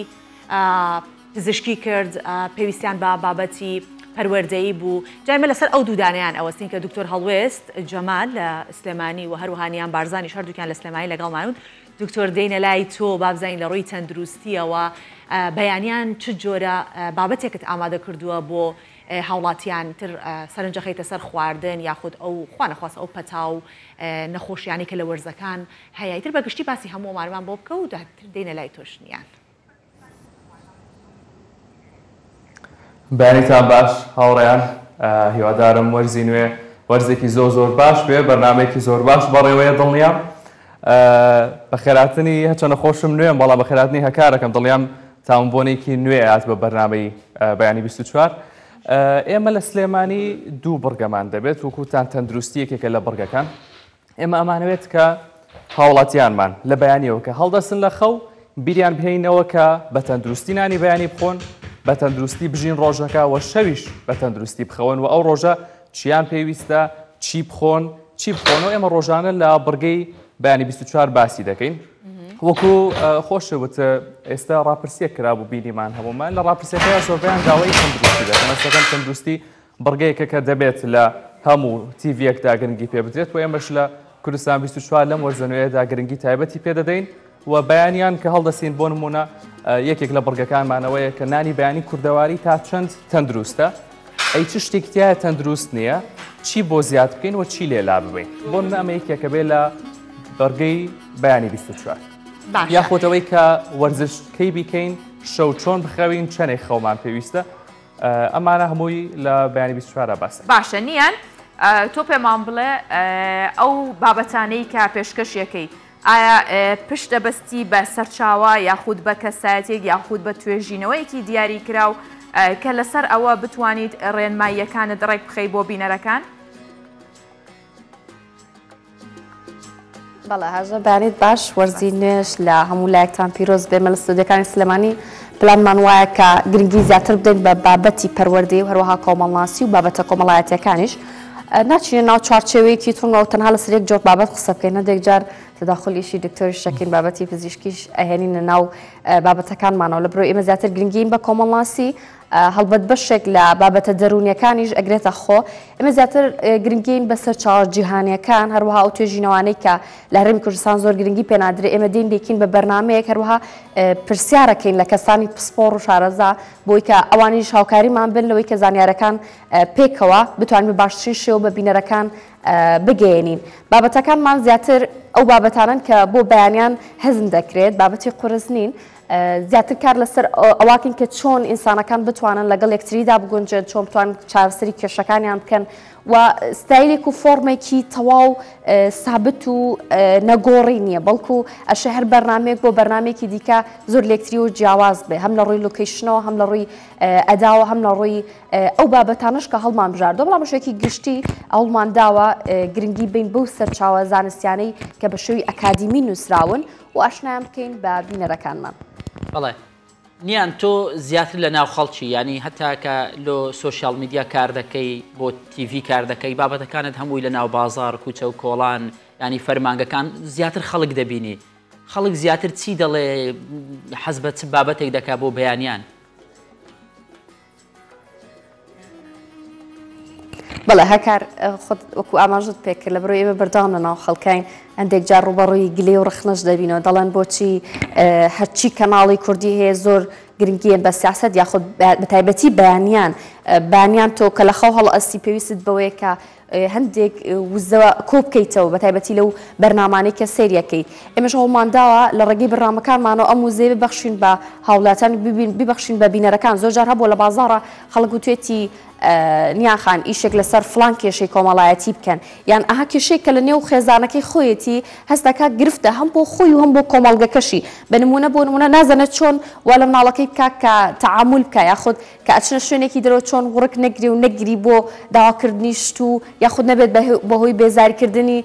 پزیشکی کرد پێویستیان بە بابەتی پەروەردەیی بوو جایمە لەسەر ئەو دوودانیان ئەوەستین کە دکتۆر هەڵوێست جەمال لە سلێمانی و هەروهانیان بارزانی هەردووکیان لە سلێمانی لەگەڵمانون دکتۆر دێنە لای تۆ بابزانین لە ڕووی تەندروستیەوە بەیانیان چ جۆرە بابەتێکت ئامادە کردووە بۆ هاوڵاتیان تر سەرنجە خەیتە سەر خواردن یاخود ئەو خوانەخواست ئەو پەتا و نەخۆشیانی کە لە وەرزەکان هەیە تر بەگشتی باسی هەموومانمان بۆ بکە و دێنە لای تۆشنیان بەیانیتان باش هاوڕێیان هیوادارم وەرزی نوێ وەرزێکی زۆر باش بێ بەرنامەیەکی زۆر باش بەڕێوەیە دڵنیام بە خێراتنی هەچەنە خۆشم نوێم بەڵام بە خێراتنی هەکارەکەم دڵیام تاوانبۆنێکی نوێ هات بە بەرنامەی بەیانی 24 ئێمە لە سلێمانی دوو بڕگەمان دەبێت وەکوتان تەندروستیەکێکە لە بڕگەکان ئێمە ئەمانەوێت کە هاوڵاتیانمان لە بەیانیەوە کە هەڵدەستن لە خەو بیریان بهێنەوە کە بە تەندروستی نانی بەیانی بخۆن بە تەندروستی بژین ڕۆژەکە و شەویش بە تەندروستی بخەون و ئەو ڕۆژە چیان پێویستە چی بخۆنەوە ئێمە ڕۆژانە لە بڕگەی بەیانی 24 باسی دەکەین وەکو خۆشەوت ئێستا ڕاپرسیە کرابوو بینیمان هەمومان لە ڕاپرسیەکەیە زۆربیان داوای تەندروستی دەکەن ئەستەکەم تەندروستی بڕگەیەکە کە دەبێت لە هەموو تیڤیەکدا گرنگی پێ بدرێت و ئێمەش لە کوردستان 24 لەم وەرزەنوێیەدا گرنگی تایبەتی پێدەدەین و بەیانیان کە هەڵدەسین بۆ نمونە یەکێک لە بڕگەکانمانەوەیە کە نانی بەیانی کوردەواری تا چەند تەندروستە ئەی چ شتێکتیایە تەندروست نییە چی بۆ زیاد بکەین و چی لێلا ببین بۆ من ئەمە یەکێکە بێ لە بەرگەی بەیانی 24 یاخۆتەوەی کە وەرزشکەی بیکەین شەو چۆن بخەوین چەندێک خەومان پێویستە ئەمانە هەمووی لە بەیانی 24 باسە باشە نیان تۆ پێمان بڵێ ئەو بابەتانەی کە پێشکەشیەکەی ئایا پشت دەبەستی بە سەرچاوە یاخود بە کەسایەتێک یاخود بە توێژینەوەیەکی دیاری کراو کە لەسەر ئەوە بتوانیت ڕێنماییەکانت ڕێک بخەی بۆ بینەرەکان؟ بەڵێ هەژە بەیانیت باش وەرزی نوێش لە هەموو لایەکتان پیرۆز بێمە لە ستودیۆکانی سلێمانی پلانمان وایە کە گرنگی زیاتر بدەین بە بابەتی پەروەردەی و هەروەها کۆمەڵناسی و بابەتە کۆمەڵایەتیەکانیش ناچینە ناو چوارچێوەیەکی تونگە و تەنها لەسەر یەک جۆر بابەت قسە بکەین هەندێک جار تداخلیشی دکتۆری شەکین بابەتی پزیشکیش ئەهێنینە ناو بابەتەکانمانەوە لە بڕۆ ئێمە زیاتر گرنگین بە کۆمەڵناسی هەڵبەت بەشێک لە بابەتە دەرونیەکانیش ئەگرێتە خۆ ئێمە زیاتر گرنگین بەسەر چاوە جیهانیەکان هەروەها ئەو توێژینەوانەی کە لە هەرێمی کوردستان زۆر گرنگی پێنادرێت ئێمە دێین دێکین بە بەرنامەیەک هەروەها پرسیارەکەین لە کەسانی پسپۆڕ و شارەزا بۆی کە ئەوانیش هاوکاریمان بن لەوەی کە زانیارەکان پێکەوە بتوانین بە باشترین شێوە بە بینەرەکان بگەێنین بابەتەکانمان زیاتر ئەو بابەتانن کە بۆ بەیانیان هەزم دەکرێت بابەتی قورس نین زیاتر کار لەسەر ئەواکن کە چۆن ئینسانەکان بتوانن لەگەڵ یەکتریدا بگونجێت چۆن بتوان چارەسەری کێشەکانیان بکەن و ستایلێک و فۆرمێکی تەواو سابت و نەگۆڕی نییە بەڵکو ئەشە هەر بەرنامەیەک بۆ بەرنامێکی دیکە زۆر لێکتری و جیاواز بێ هەم لە ڕووی لۆکیشنەوە هەم لە ڕووی ئەداوە هەم لە ڕووی ئەو بابەتانش کە هەڵمان بژاردۆ بەڵام شێکی گشتی ئەوڵمان داوە گرنگی بین بەو سەرچاوە زانستیانەی کە بە شێوی ئەکادیمی نووسراون و ئاشنایان بکەین بە بینەرەکانمان. بەڵێ نیان تۆ زیاتر لە ناو خەڵکی ینی هەتا کە لۆ سوۆسیال میدیا کار دەکەی بۆ تیڤی کار دەکەی بابەتەکانت هەمووی لە ناو بازار کوچە و کۆڵان ینی فەرمانگەکان زیاتر خەڵک دەبینی خەڵک زیاتر چی دەڵێ حەز بە چ بابەتێک دەکا بۆ بەیانیان بەڵێ هەکار خۆت وەکو ئاماژت پێکرد لە بەرەوەی ئێمە بەردەوام لە ناو خەڵکین هەندێک جار ڕوبەڕووی گلێ و ڕخنەش دەبینەوە دەڵێن بۆچی هەرچی کەناڵی کوردی هەیە زۆر گرنگیان بە سیاست یاخود بە تایبەتی بەیانیان تۆ کە لە خەو هەڵ ئەستی پێویست بەوەیە کە هەندێک وزەوە کۆ بکەیتەوە بە تایبەتی لەو بەرنامانەی کە سریەکەیت ئێمەش هەوڵمانداوە لە ڕێگەی بەرنامەکانمانەوە ئەم وزەیە ببەخشین بە هاوڵاتیان ببەخشین بە بینەرەکان زۆر جار هەبوو لە بازاڕە خەڵک وتوێتی نیاخان ئیشێک لەسەر فلان کێشەی کۆمەڵایەتی بکەن یان ئەها کێشەیە کە لە نێو خێزانەکەی خۆیەتی هەستەکە گرفتە هەم بۆ خۆی و هەم بۆ کۆمەڵگەکەشی بە نمونە نازانێت چۆن وا لە مناڵەکەی بکات کە تەعامل بکە یاخود کە ئەچنە شوێنێکی دەرەوە چۆن وڕک نەگری و نەگری بۆ داواکردنی شت و یاخود نەبێت بەهۆی بێزاریکردنی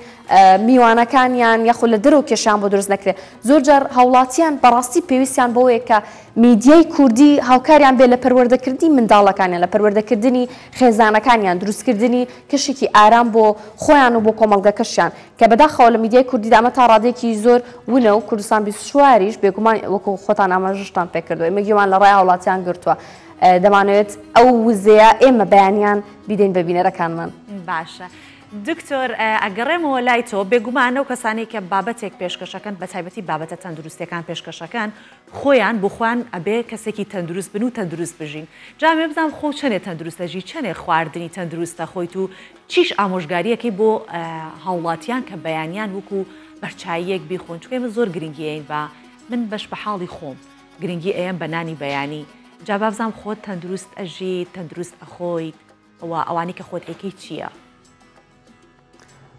میوانەکانیان یاخود لە دەرەوە کێشیان بۆ دروست نەکرێت زۆر جار هاوڵاتیان بەڕاستی پێویستیان بەوەیە کە میدیای کوردی هاوکاریان بێ لە پەروەردەکردنی منداڵەکانیان لە پەروەردەکردنی خێزانەکانیان دروستکردنی کەشێکی ئارام بۆ خۆیان و بۆ کۆمەڵگەکەشیان کە بەداخەوە لە میدیای کوردیدا ئەمە تا ڕادێکی زۆر ونە و کوردستان 24 بێگومان وەکو خۆتان ئاماژەشتان پێکردووە ئێمە گوێمان لە ڕای هاوڵاتیان گرتووە دەمانوێت ئەو وزەیە ئێمە بەیانیان بیدەین بە بینەرەکانمان باشە. دکتۆر ئەگەڕێمەوە لای تۆ بێگومانە و کەسانی کە بابەتێک پێشکەشەکەن بە تایبەتی بابەتە تەندروستیەکان پێشکەشەکان خۆیان بخۆیان ئەبێ کەسێکی تەندروست بن و تەندروست بژین جامێ بزانام خۆ چەندێ تەندروستەژی چەندێ خواردنی تەندروستە خۆیت و چیش ئامۆژگاریەکەی بۆ هاوڵاتیان کە بەیانیان وەکو بەرچاییەک بیخۆن چکە ئێمە زۆر گرنگیین بە من بەش بە حاڵی خۆم گرنگی ئەیەم بە نانی بەیانی جا بابزانام خۆت تەندروست ئەژیت تەندروست ئەخۆیت ئەوانەی کە خۆت ئەیکەی چییە؟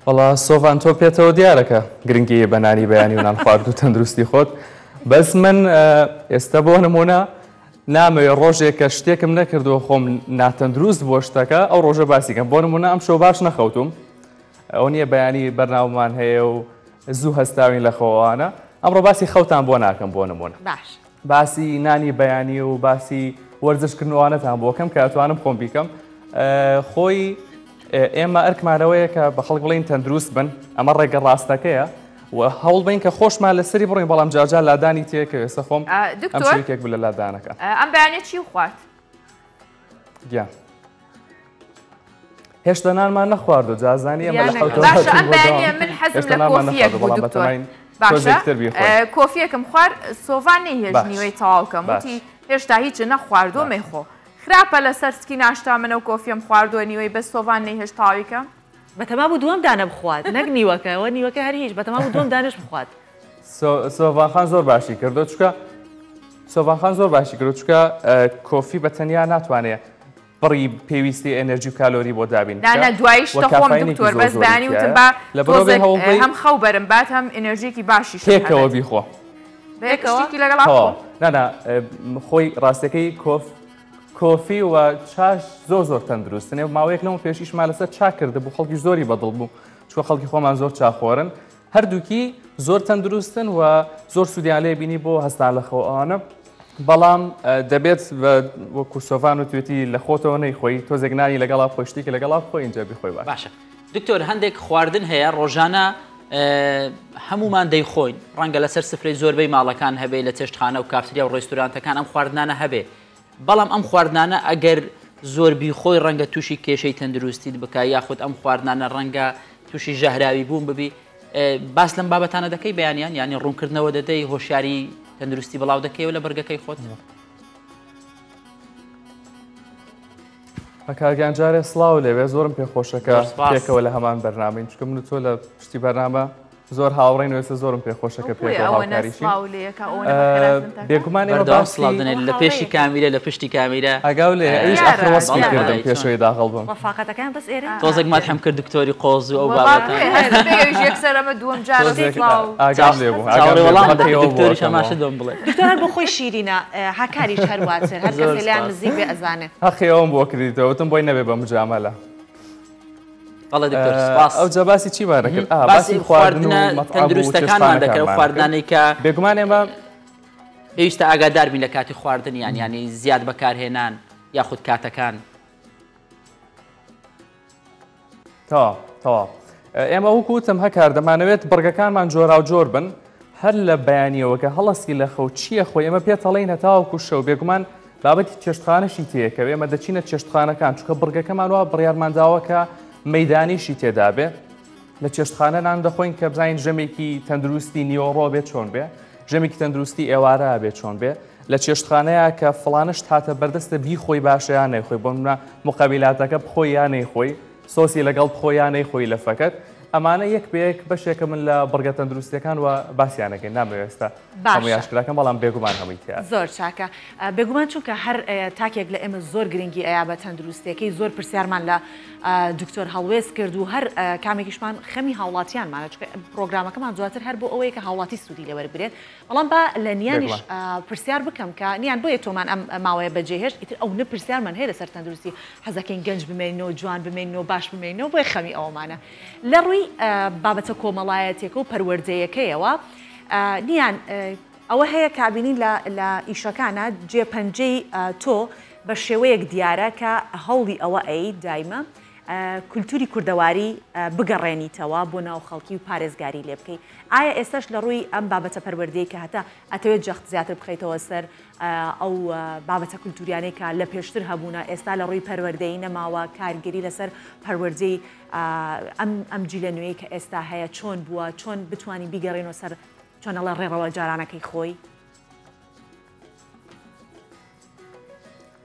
وڵا سۆڤان تۆ پێێتەوە دیارەکە گرنگی بەنانی بەیانی و نان خوارد و تەندروستی خۆت بەس من ئێستا بۆ نمونە نامەوێت ڕۆژێک کە شتێکم نەکردووە خۆم ناتەندروست بۆ شتەکە ئەو ڕۆژە باسیکەم بۆ نمونە ئەم شۆ باش نەخەوتوم ئەو نییە بەیانی بەرناومان هەیە و زوو هەستاوین لە خۆوانە ئەمڕۆ باسی خەوتان بۆ ناکەم بۆ نمونە باسی نانی بەیانی و باسی وەرزشکردنەوانەتان بۆکەم کە ئەتوانم خۆم بیکەم خۆی ئێمە ئەرکمانەوەیە کە بە خەڵک بڵین تەندروست بن ئەمە ڕێگە ڕاستەکەیە و هەوڵ بین کە خۆشمان لەسەری بڕین بەڵام جاجا لادانی تێکە ئێستا خۆم ئەم شتێک بوو لە لادانەکە ئەم بەیانە چی خوارد؟ گیان هێشتا نانمان نەخواردو جازانی ئەمە لە باشە ئەم بەیانە من حەزم لە کۆفیەک بوو دکتۆر باشە کۆفیەکم خوارد سۆڤان نەیهێژنیوەی تەواوکەم وتی هێشتا هیچ نەخواردووە مەیخۆ خراپە لەسەر سکی ناشتا منە و کۆفیم خواردووە نیوەی بە سۆڤان نەیهێش تاویکە بەتەما بوو دووەم دانە بخوات نەک نیوەکەەوە نیوەکە هەر هیچ بەتەما بوو دووەم دانش بخوات سۆڤانخان زۆر باشی کردو چکە سۆڤانخان زۆر باشی کردو چکە کۆفی بە تەنیا ناتوانێت بڕی پێویستی ئەنەرژی و کالۆری بۆ دابین نانە دواییشتە خۆم دکتۆر بەس بەیانی وتم بە هەم خەو بەرم بات هەم ئەنەرژیکی باشی پێکەوە بیخۆ شتێکی لەگەڵا نانا خۆی ڕاستەکەی کۆفی و چاش زۆر تەندروستنێ ماوەیەک لەمە پێشیشمان لەسەر چا کرده بوو خەڵکی زۆری بەدڵ بوو چوە خەڵکی خۆمان زۆر چاخۆرن هەردووکی زۆر تەندروستن و زۆر سوودیان لێ بینی بۆ هەستان لە خۆوانە بەڵام دەبێت وەکو سۆڤان و توێتی لە خۆتەوە نەیخۆی تۆزێکنانی لەگەڵا خۆشتێکی لەگەڵا خۆی اینجا بخۆی باشە دکتۆر هەندێک خواردن هەیە ڕۆژانە هەمومان دەیخۆین ڕەنگە لەسەر سفرەی زۆربەی ماڵەکان هەبێ لە چێشتخانە و کافتریا و ڕێستورانتەکان ئەم خواردنانە هەبێ بەڵام ئەم خواردنانە ئەگەر زۆر بیخۆی ڕەنگە تووشی کێشەی تەندروستیت بکە یاخود ئەم خواردنانە ڕەنگە تووشی ژەهراوی بوون ببی باس لەم بابەتانە دەکەی بەیانیان یعنی ڕوونکردنەوە دەدەی هۆشیاری تەندروستی بڵاو دەکەیەوە لە بەرگەکەی خۆت هەکارگیان جارێ سڵاو لێوێ زۆرم پێخۆشەکە پێکەوە لە هەمان بەرنامەین چکە من تۆ لە پشتی بەرنامە زۆر هاوڕێن و ئێستا زۆرم پێخۆشەکە پێکەوەکاریشی بێگومان سڵاودنێت لە پێشی کامیرە لە پشتی کامیرە ئەگاو لێ ئەویش ئەخڕوەسکی کردم پێشەوەی داخەڵ بم ڕەفاقەتەکان بەس ئێرە تۆزێک ماتحەم کرد دکتۆری قۆز و ئەو بابەتان یەکسەر ئەمە دووەم جار ئاگام لێ بوو دکتۆریش هەماشە دۆم بڵێ دکتۆر بۆ خۆی شیرینە هاکاریش هەرواتر هەر کەسێ لایەن نزیک بێ ئەزانێ هەخێەوەم بۆ کردیتەوە وتم بۆی نەبێ بە مجامەلە ئەو جەباسی چی بارەکرد باسی خواردنە تەندروستەکانمان دەکەن و خواردنانەی کە بێگومان ئێمە پێویستە ئاگادار بین لە کاتی خواردنیان ینی زیاد بەکارهێنان یاخود کاتەکان تەواو ئێمە وەکوتم هەکار دەمانەوێت بڕگەکانمان جۆرا و جۆر بن هەر لە بەیانیەوەکە هەڵەسکی لە خەو چییە خۆی ئێمە پێتەڵێن هەتاوەکو شەو بێگومان بابەتی چێشتخانەشی تێکەوێ ئێمە دەچینە چێشتخانەکان چونکە بڕگەکەمان وە بڕیارمانداوەکە مەدانیشی تێدا بێ لە چێشتخانە نان دەخۆین کە بزانین ژەمێکی تەندروستی نیۆڕۆ بێت چۆن بێ ژەمێکی تەندروستی ئێوارە بێت چۆن بێ لە چێشتخانەیە کە فڵانشت هاتە بەردەستە بیخۆی باشەیان نەیخۆی بۆ منە مقابلاتەکە بخۆی یان نەیخۆی سۆسی لەگەڵ بخۆیان نەیخۆی لە فەکەت ئەمانە یەک بەیەک بەشێکە من لە بڕگە تەندروستیەکان و باسییانەکەین نامەوێستا هەموو یاشکراکەم بەڵام بێگومان هەمووی تیا زۆر چاکە بێگومان چونکە هەر تاکێک لە ئێمە زۆر گرنگی ئەیا بە تەندروستیەکەی زۆر پرسیارمان لە دکتۆر هەڵوێز کرد و هەر کامێکیشمان خەمی هاوڵاتیانمانە چکە پرۆگرامەکەمان جواتر هەر بۆ ئەوەیە کە هاوڵاتی سوودی لەوەربرێت بەڵام بە لە نیانیش پرسیار بکەم کە نیان بۆیە تۆمان ئەم ماوەیە بەجێهێشت ئیتر ئەو نە پرسیارمان هەیە لەسەر تەندروستی حەزەکەین گەنج بمێنەوە جوان بمێنەوە باش بمێنەوە بۆی خەمی ئەومانە لە ڕووی بابەتە کۆمەڵایەتێک و پەروەردەیەکەیەوە نیان ئەوە هەیە کابینی لە ئیشەکانە جێپەنجەی تۆ بە شێوەیەک دیارە کە هەوڵی ئەوە ئەی دایمە کولتوری کوردەواری بگەڕێنیتەوە بۆ ناو خەڵکی و پارێزگاری لێ بکەیت ئایا ئێستاش لە ڕووی ئەم بابەتە پەروەردەیە کە هەتا ئەتەوێت جەخت زیاتر بخەیتەوە سەر ئەو بابەتە کولتوریانەی کە لە پێشتر هەبوونە ئێستا لە ڕووی پەروەردەیی نەماوە کارگەری لەسەر پەروەردەی ئەم جیلە نوێی کە ئێستا هەیە چۆن بووە چۆن بتوانین بیگەڕێنەوە سەر چۆنەڵە ڕێڕەوە جارانەکەی خۆی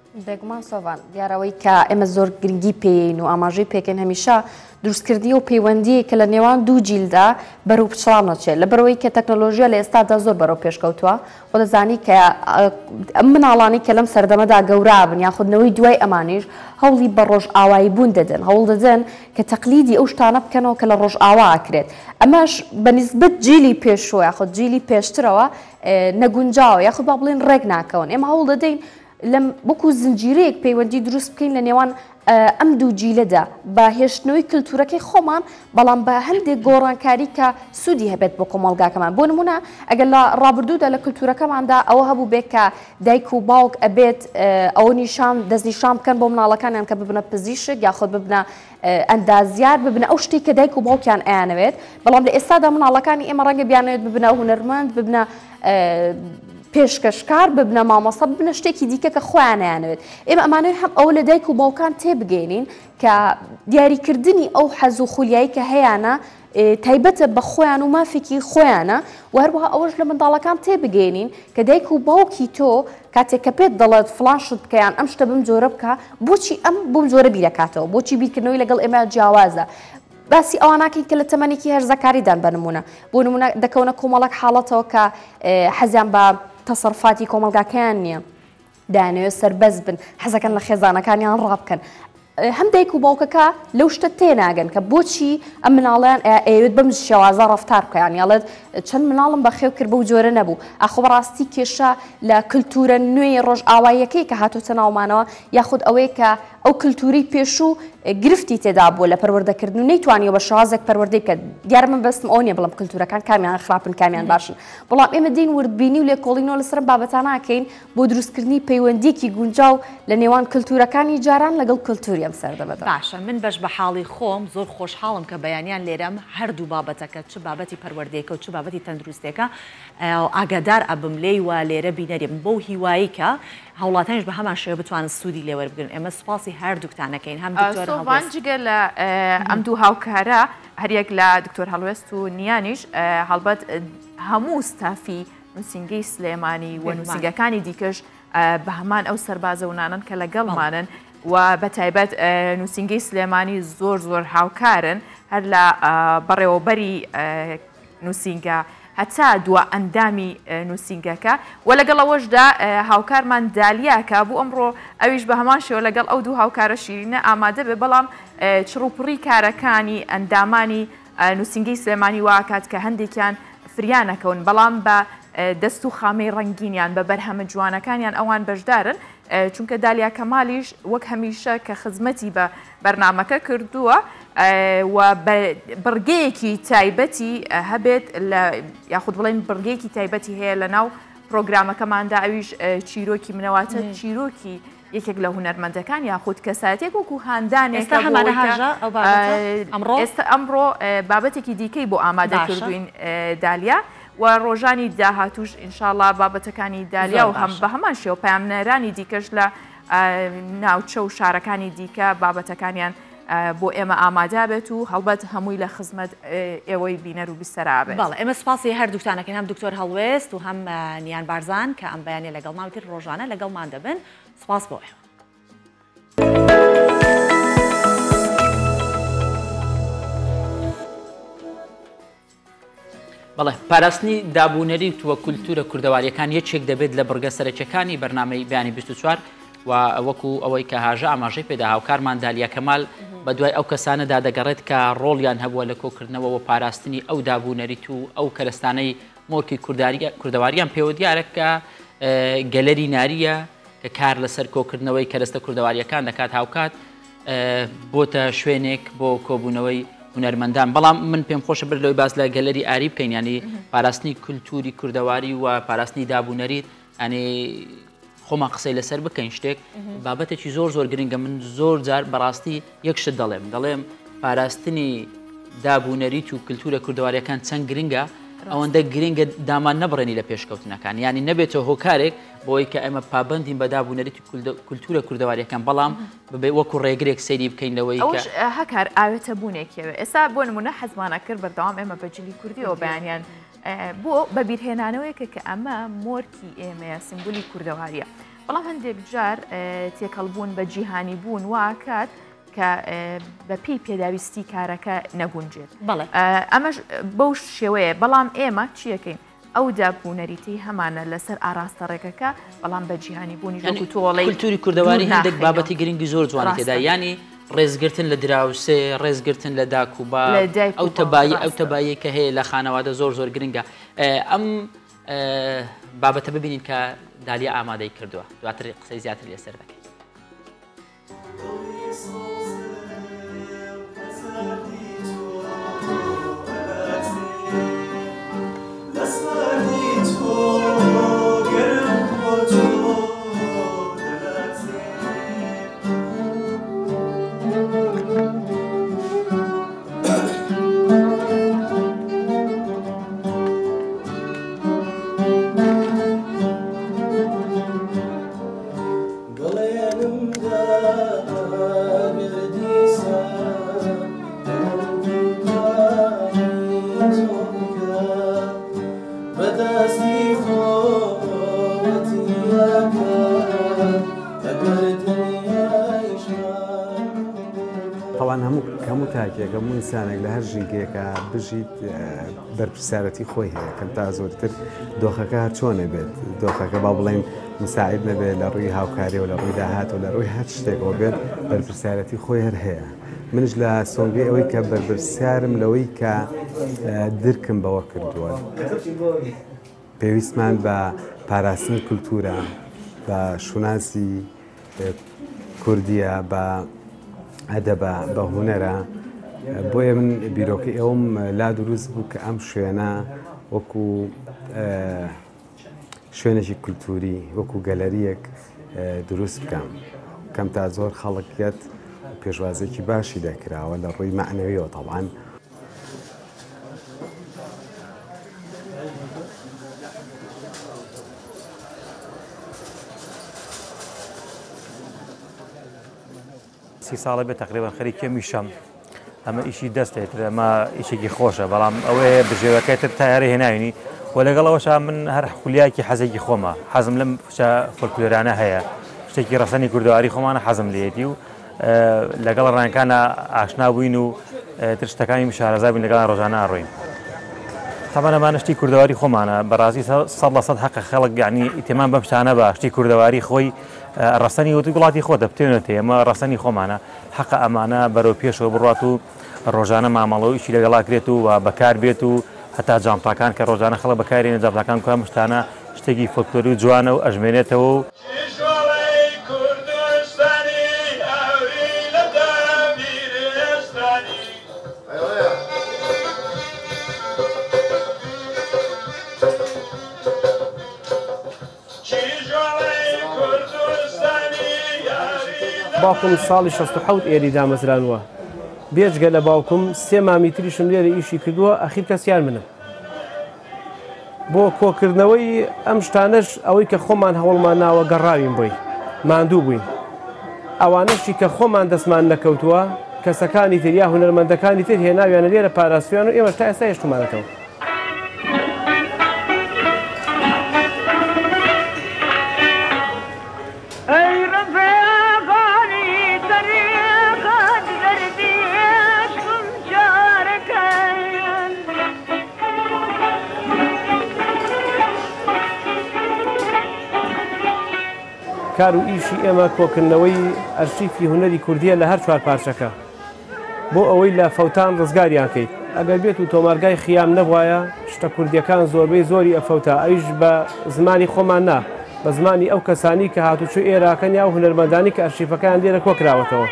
بێگومان سۆڤان دیارەوەی کە ئێمە زۆر گرنگی پێین و ئاماژەی پێکەین هەمیشە دروستکردی و پەیوەندی کە لە نێوان دوو جیلدا بەرەو پچڕان نەچێت لە بەرەوەی کە تەکنۆلۆژیا لە ئێستادا زۆر بەرەو پێشکەوتووە و دەزانی کە ئەم مناڵانی کە لەم سەردەمەدا گەورابن یاخودنەوەی دوای ئەمانیش هەوڵی بە ڕۆژ ئاوایی بوون دەدەن هەوڵ دەدەن کە تەقلیدی ئەو شتانە بکەنەوە کە لە ڕۆژ ئاوا ئاکرێت ئەمەش بەنسبەت جیلی پێشوە یاخود جیلی پێشترەوە نەگونجاوە یاخود با بڵێن ڕێک ناکەون ئێمە هەوڵ دەدەین لەم وەکو زنجیرەیەک پەیوەندی دروست بکەین لە نێوان ئەم دوو جیلەدا بە هێشتنەوەی کللتورەکەی خۆمان بەڵام بە هەندێک گۆڕانکاری کە سوودی هەبێت بۆ کۆمەڵگاکەمان بۆ نمونە ئەگەر لە ڕابردوودا لە کللتورەکەماندا ئەوە هەبوو بێت کە دایک و باوک ئەبێت ئەوە نیشان دەستنیشان بکەن بۆ مناڵەکانیان کە ببنە پزیشک یاخود ببنە ئەندازیار ببنە ئەو شتێک کە دایک و باوکیان ئەیانەوێت بەڵام لە ئێستادا مناڵەکانی ئێمە ڕەنگە بیانەوێت ببنە هونەرمەند ببنە پێشکەشکار ببنە مامۆستا ببنە شتێکی دیکە کە خۆیانیانەوێت ئێمە ئەمانەوێت هەم ئەوە لە دایک و باوکان تێبگەینین کە دیاریکردنی ئەو حەز و خولیایی کە هەیەە تایبەتە بە خۆیان و مافێکی خۆیانە و هەروەها ئەوەش لە منداڵەکان تێبگەینین کە دایک و باوکی تۆ کاتێک کە پێت دەڵێت فڵان شت بکەیان ئەم شتە بم جۆرە بکە بۆچی ئەم بۆم جۆرە بیرەکاتەوە بۆچی بیرکردنەوەی لەگەڵ ئێمە جیاوازە باسی ئەواناکەین کە لە تەمەنێکی هەرزەکاریدان بنمونە بۆ نمونە دەکەونە کۆمەڵک حاڵەتەوە کە حەزیان بە تەسەڕفاتی کۆمەلگاکەیان نییە دایانەوێت سەربەز بن حەزەکەن لە خێزانەکانیان ڕابکەن هەم دایک و باوکەکە لەو شتە تێناگەن کە بۆچی ئەم مناڵیان ئەوێت بەم شێوازە ڕەفتار بکەیان یاڵێت چەند مناڵم بەخێو کرد بەو جۆرە نەبوو ئاخۆ بەڕاستی کێشە لە کللتورە نوێی ڕۆژ ئاواییەکەی کە هاتوۆتە ناومانەوە یاخود ئەوەیە کە ئەو کللتوری پێشوو گرفتی تێدا بووە لە پەروەردەکردن و نەیتوانیەوە بە شازێک پەروەردەی بکە دیارە من بەستم ئەو نیە بڵم کللتورەکان کامیان خراپن کامیان باشن بەڵام ئێمە دین وردبینی و لێکۆڵینەوە لەسەر بابەتان ناکەین بۆ دروستکردنی پەیوەندیەکی گونجاو لە نێوان کللتورەکانی جاران لەگەڵ کللتوری ئەم سەردەمەدا باشە من بەش بە حاڵی خۆم زۆر خۆشحاڵم کە بەیانیان لێرەم هەردوو بابەتەکە چ بابەتی پەروەردەیەکە و چ بابەتی تەندروستێکە ئاگادار ئەبم لێی وا لێرە بینەریم بۆ هیوایی کە هەوڵاتانیش بە هەمان شێوە بتوانن سوودی لێوەربگرن ئێمە سوپاسی هەردووکتانەکەین هەم سۆڤان جگە لە ئەم دوو هاوکارە هەریەک لە دکتۆر هەڵوێست و نیانیش هەڵبەت هەموو ستافی نووسینگەی سلێمانی و نووسینگەکانی دیکەش بە هەمان ئەو سەربازە ونانن کە لەگەڵمانن و بە تایبەت نووسینگەی سلێمانی زۆر هاوکارن هەر لە بەڕێوەبەری نووسینگە هەتا دووە ئەندامی نووسینگەکە و لەگەڵ ئەوەشدا هاوکارمان دالیاکە بوو ئەمڕۆ ئەویش بە هەمان شێوە لەگەڵ ئەو دوو هاوکارە شیرینە ئامادە بێ بەڵام چڕوپڕی کارەکانی ئەندامانی نووسینگەی سلێمانی واکات کە هەندێکیان فریانەکەون بەڵام بە دەست و خامەی ڕەنگینیان بە بەرهەمە جوانەکانیان ئەوان بەشدارن چونکە دالیا کەمالیش وەک هەمیشە کە خزمەتی بە بەرنامەکە کردووە و بڕگەیەکی تایبەتی هەبێت لە یاخود بڵێن بڕگەیەکی تایبەتی هەیە لە ناو پرۆگرامەکەماندا ئەویش چیرۆکی منەواتە چیرۆکی یەکێک لە هونەرمەندەکان یاخود کەساتێک وەکو هاندانێک ئێستا ئەمڕۆ بابەتێکی دیکەی بۆ ئامادە کردوین دالیا و ڕۆژانی داهاتوش ئینشاءڵڵا بابەتەکانی دالیا و هەم بە هەمان شێوە پامنەرانی دیکەش لە ناوچە و شارەکانی دیکە بابەتەکانیان بۆ ئێمە ئامادا بێت و هەڵبەت هەمووی لە خزمەت ئێوەی بینەر و بیستەرا بێت. بەڵێ ئێمە سپاسی هەردووکتانەکەین هەم دکتۆر هەڵوێست و هەم نیان بارزان کە ئەم بەیانێ لەگەڵمان کرد ڕۆژانە لەگەڵمان دەبن سپاس بۆ ئێوە. بەڵێ پاراستنی دابوونەری تووە کولتورە کوردەواریەکان یەکێک دەبێت لە بڕگە سەرچەکانی بەرنامەی بەیانی 24 و وەکو ئەوەی کە هاژە ئاماژەی پێدا هاوکارمان دالیا کەمال بە دوای ئەو کەسانەدا دەگەڕێت کە ڕۆڵیان هەبووە لە کۆکردنەوە و پاراستنی ئەو دابوونەریت و ئەو کەرستانەی مۆرکی کوردەواریان پێوە دیارە کە گەلەری ناریە کە کار لەسەر کۆکردنەوەی کەرستە کوردەواریەکان دەکات هاوکات بۆتە شوێنێک بۆ کۆبوونەوەی هونەرمەندان بەڵام من پێم خۆشە بر لەوەی باس لە گەلەری ئاری بکەین ینی پاراستنی کولتوری کوردەواری و پاراستنی دابوونەریت ئەنێ خۆمان قسەی لەسەر بکەین شتێک بابەتێکی زۆر گرنگە من زۆر جار بەڕاستی یەکشت دەڵێم پاراستنی دابوونەریت و کولتورە کوردەواریەکان چەند گرنگە ئەوەندە گرنگە دامان نەبڕێنی لە پێشکەوتنەکان ینی نەبێتەوە هۆکارێک بۆی کە ئێمە پابندین بە دابوونەریتی کولتورە کوردەواریەکان بەڵام ببێ وەکو ڕێگرێک سەیری بکەین لەوەی هەکار ئاوێتە بوونێکەوە ئێستا بۆ نمونە حەزمانە کرد بەردەوام ئێمە بەجلی کوردیەوە بەیانیان بۆ بەبیرهێنانەوەیکە کە ئەمە مۆرکی ئێمەیە سمبولی کوردەواریە بەڵام هەندێک جار تێکەڵبوون بە جیهانی بوون واکات کە بە پێی پێداویستی کارەکە نەگونجێت ئەمەش بەو شێوەیە بەڵام ئێمە چیەکەین ئەو دابوونەریتی هەمانە لەسەر ئاراستە ڕێگەکە بەڵام بە جیهانی بوونی تۆڵی کولتوری کوردەواری هەندێک بابەتی گرنگی زۆر جوانی تێدا ینی ڕێزگرتن لە دراوسێ ڕێزگرتن لە داکوبا ئەو تەبایی کە هەیە لە خانەوادە زۆر گرنگە ئەم بابەتە ببینین کە دالیا ئامادەی کردووە دواتر قسەی زیاتر لێسەر دەکەین. هەموو ئینسانێک لە هەر ژینگەیەکە بژیت بەرپرسیارەتی خۆی هەیە کەم تا زۆرتر دۆخەکە هەر چۆنە بێت دۆخەکە با بڵێن مساعد نەبێت لە ڕووی هاوکاری و لە ڕووی داهات و لە ڕووی هەر شتێکەوە بێت بەرپرسیارەتی خۆی هەر هەیە منش لە سۆنگەی ئەوەی کە بەرپرسیارم لەوەی کە درکم بەوە کردووە پێویستمان بە پاراستنی کولتورە بە شوناسی کوردیە بە ئەدەبە بە هونەرە بۆیە من بیرۆکەی ئەوم لا دروست بوو کە ئەم شوێنە وەکو شوێنێکی کولتوری وەکو گەلەریەک دروست بکەم کەم تا زۆر خەڵکیت پێشوازێکی باشی دەکراوە لە ڕووی معنەویەوە تەڵان سی ساڵە بێت تقریبا خەریکە میشەم ئەمە ئیشی دەستێت ئەمە ئیشێکی خۆشە بەڵام ئەوەیە بژێوەکەی تر تایارە هێناوینی و لەگەڵەوەش من هەر خولیاکی حەزێکی خۆمە حەزم لەم فۆلکلۆرانە هەیە شتێکی ڕەسەنی کوردەواری خۆمانە حەزم لێتی و لەگەڵ ڕانکانە ئاشنا بووین و تر شتەکانی مشارەزا بووین لەگەڵ ڕۆژانە ئەڕۆین تەمان ئەمانە شتی کوردەواری خۆمانە بەڕاستی 100% حەقە خەڵک یعنی ئیتیمان بەم شتانە بە شتی کوردەواری خۆی ڕەسەنی وتی وڵاتی خۆ دەبتێنێتێ ئەمە ڕەسەنی خۆمانە حەقە ئەمانە بەرەو پێشەوە بڕات و ڕۆژانە مامەڵەوەیشی لەگەڵاکرێت و بەکار بێت و هەتا جامپاکان کە ڕۆژانە خەڵک بەکارێنێ جامپاکان کام شتانە شتێکی فۆلکلۆری و جوانە و ئەژمێنێتەوە و باوکم ساڵی 67 ئێری دامەزرانوە بێجگە لە باوکم سێ مامی تریشم لێرە ئیشی کردووە ئەخیر کەسیان منم بۆ کۆکردنەوەی ئەم شتانەش ئەوەی کە خۆمان هەوڵمان ناوە گەڕاوین بۆی ماندوو بووین ئەوانەشی کە خۆمان دەستمان نەکەوتووە کەسەکانی تر یا هونەرمەندەکانی تر هێناویانە لێرە پاراستویان و ئێمە تا ئێستا هێشتمانەتەوە کار و ئیشی ئێمە کۆکردنەوەی ئەرشیفی هونەری کوردیە لە هەر چوار پارچەکە بۆ ئەوەی لە فەوتان ڕزگاریان کەیت ئەگەر بێت و تۆمارگای خیام نەبوایە شتە کوردیەکان زۆربەی زۆری ئەفەوتا ئەویش بە زمانی خۆمان نا بە زمانی ئەو کەسانی کە هاتوچوو ئێراکەن یا و هونەرمەندانی کە ئەرشیفەکان لێرە کۆکراوەتەوە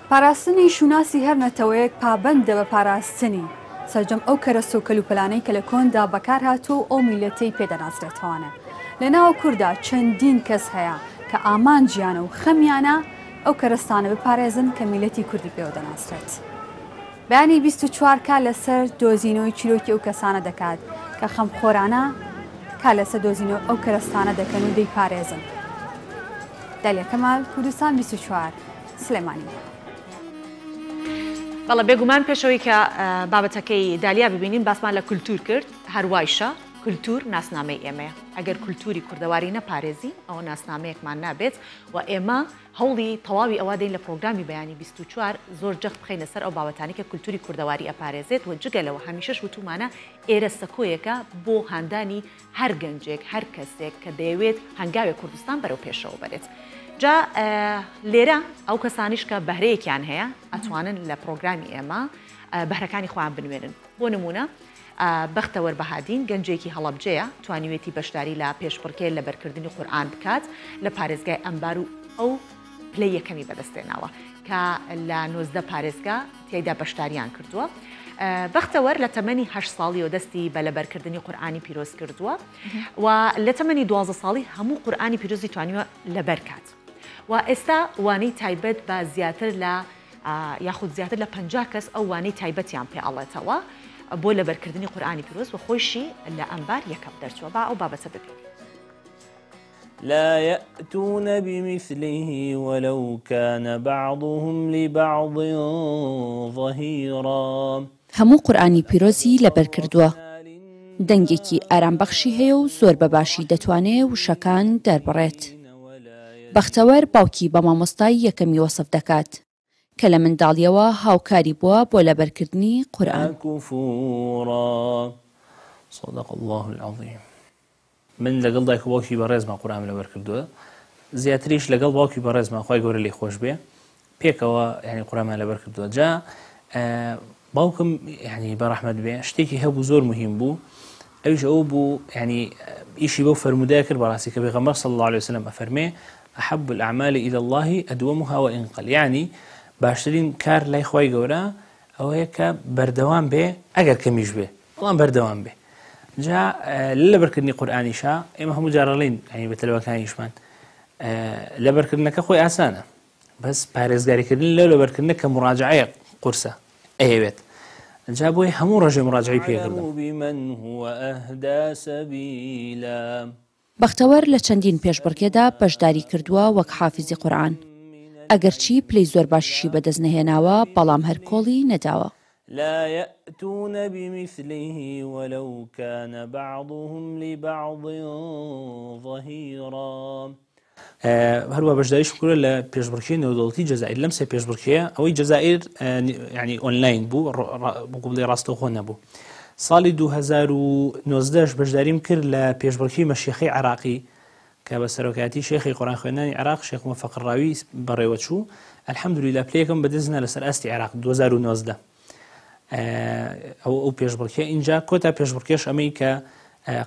پاراستنی شوناسی هەر نەتەوەیەک پابەندە بە پاراستنی سەرجەم ئەو کەرەستە و کەلوپەلانەی کە لە کۆندا بەکار هاتوو ئەو میلەتەی پێدەناسرێتەوانە لە ناو کووردا چەندین کەس هەیە کە ئامان گیانە و خەمیانە ئەو کەرەستانە بپارێزن کە میلەتی کوردی پێوە دەناسرێت بەیانی 24 کا لەسەر دۆزینەوەی چیرۆکی ئەو کەسانە دەکات کە خەمخۆرانە کا لەسەر دۆزینەوە ئەو کەرەستانە دەکەن و دەیپارێزن دالیا کەمال کوردستان 24 سلێمانی بەڵە بێگومان پێشەوەی کە بابەتەکەی دالیا ببینین باسمان لە کولتور کرد هەروایشە کولتور ناسنامەی ئێمەیە ئەگەر کولتوری کوردەواری نەپارێزی ئەوە ناسنامەیەکمان نابێت و ئێمە هەوڵی تەواوی ئەوە دەین لە پرۆگرامی بەیانی 24 زۆر جەخت بخەینە سەر ئەو بابەتانی کە کولتوری کوردەواری ئەپارێزێت و جگەلەوە هەمیشەش وتومانە ئێرە سەکۆیەکە بۆ هاندانی هەر گەنجێک هەر کەسێک کە دەیەوێت هەنگاوی کوردستان بەرەو پێشەوە بەرێت. جا لێرە ئەو کەسانیش کە بەهرەیەکیان هەیە ئەتوانن لە پرۆگرامی ئێمە بەهرەکانی خۆیان بنوێنن. بۆ نمونە بەختەوەر بەهادین گەنجێکی هەڵەبجەیە توانیوێتی بەشداری لە پێشبڕکێ لە بەرکردنی قورئان بکات لە پارێزگای ئەمبار و ئەو پلەی یەکەمی بەدەستێناوە کە لە 19 پارێزگا تێیدا بەشداریان کردووە. بەختەوەر لە تەمەنی 8 ساڵی و دەستی بە لە بەرکردنی قورئانی پیرۆز کردووە و لە تەمەنی 12 ساڵی هەموو قورئانی پیرۆزی توانیوە لەبەر کات و ئێستا وانەی تایبەت بە زیاتر لە یاخود زیاتر لە 50 کەس ئەو وانەی تایبەتیان پێ ئەڵێتەوە بۆ لە بەرکردنی قورئانی پیرۆز و خۆشی لە ئەمبار یەکەم دەرچووە با ئەو بابەتە ببین. لا يأتون بمثله ولو كان بعضهم لبعض ظهيرا. هەموو قورئانی پیرۆزی لەبەر کردووە. دەنگێکی ئارامبەخشی هەیە و زۆر بەباشی دەتوانێت وشەکان دەربڕێت. بەختەوەر باوکی بە مامۆستای یەکەمی وەسف دەکات کە لە منداڵیەوە هاوکاری بووە بۆ لەبەرکردنی قورئان. صدق الله العظيم. من لەگەڵ دایک و باوکی بەڕێزمان قورئان لەبەر کردووە زیاتریش لەگەڵ باوکی بەڕێزمان خۆی گەورە لێی خۆش بێ پێکەوە یعنی قورئانمان لەبەر کردووە. جا باوکم یعنی بەڕەحمەت بێ شتێکی هەبوو زۆر مهم بوو ئەویش ئەو بوو یعنی ئیشی بەو فەرمودای کرد بەڕاستی کە پێغەمبەر صلی الله عليه وسلم ئەفەرمێ أحب الأعمال إلى الله أدومها وإن قل. يعني باشترين كار لا يخوي جورا أو هيك بردوام به أجر كميش به طبعا بردوام به جاء لبركني قرآني شاء إما هم جارلين يعني بتلوى كان يشمان لبركنك أخوي أسانة بس بارز جاري كرين لبركنك مراجعة قرصة أي بيت جابوا هم رجع مراجعي فيه بمن هو أهدى سبيلا. بەختەوەر لە چەندین پێشبڕکێدا بەشداری کردووە وەک حافیزی قورئان ئەگەرچی پلەی زۆر باشیشی بەدەست نەهێناوە بەڵام هەر کۆڵی نەداوە. لا يأتون بمثله ولو كان بعضهم لبعض ظهيرا. هەروە بەشداریش بکرێ لە پێشبڕکێی نێودەوڵەتی جەزائیر لەم سێ پێشبڕکێیە ئەوەی جەزائیر یعنی ئۆنلاین بوو بۆ بڵێ ڕاستەوخۆ نەبوو. ساڵی 2019 بەشداریم کرد لە پێشبڕکێی مەشیخەی عراقی کە بە سەرۆکایەتی شێخی قورئان خوێندنانی عراق شێخ موفەق ڕاوی بەڕێوەچوو ئەلحەمدولیلا پلەیەکەم بەدەستنا لەسەر ئاستی عراق 2019 ئەو پێشبڕکێ اینجا کۆتا پێشبڕکێش ئەمەی کە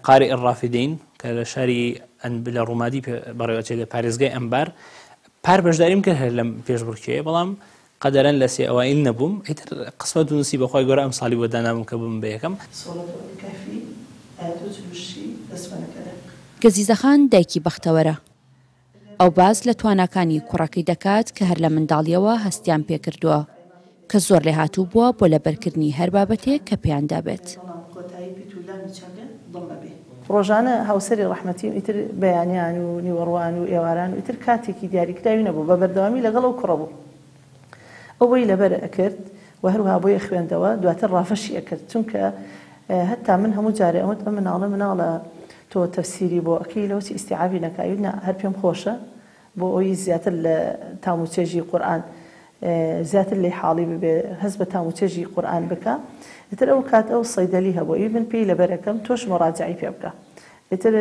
قاری الرافدین کە لە شاری لە ڕوومادی بەڕێوەچێ لە پارێزگای ئەمبار پار بەشداریم کرد هەر لەم پێشبڕکێ بەڵام قەدەرەن لە سێ ئەوایل نەبووم ئیتر قسمەت و نووسی بەخوای گەورە ئەم ساڵی وەدانابووم کە بم بە یەکەم. گەزیزەخان دایکی بەختەوەرە ئەو باز لە تواناکانی کوڕەکەی دەکات کە هەر لە منداڵیەوە هەستیان پێکردووە کە زۆر لێ هاتوو بووە بۆ لەبەرکردنی هەر بابەتێک کە پێیاندا بێت. ڕۆژانە هاوسەری ڕەحمەتیم ئیتر بەیانیان و نیوەڕوان و ئێواران و ئیتر کاتێکی دیاریکراوی نەبوو بە بەردەوامی لەگەڵ ئەو کوڕە بوو. ئەوەی لەبەر ئەکرد و هەروها بۆی خوێندەوە دواتر ڕافەشی ئەکرد چونکە هەتا من هەموو جارێ ئەوت مناڵە تۆ تەفسیری بۆ ئەکەی لەوتی ئیستیعابی نەکاوی هەر پێم خۆشە بۆ ئەوی زیاتر لە تاموچێژی قورئان زیاتر لێ حاڵی ببێ هەست بە تاموچێژی قورئان بکە ئیتر ئەو کات ئەو سەیدەلی هەبوو ئەوی من پێی لەبەرەکەم تۆش مراجعی پێ بکە ئیتر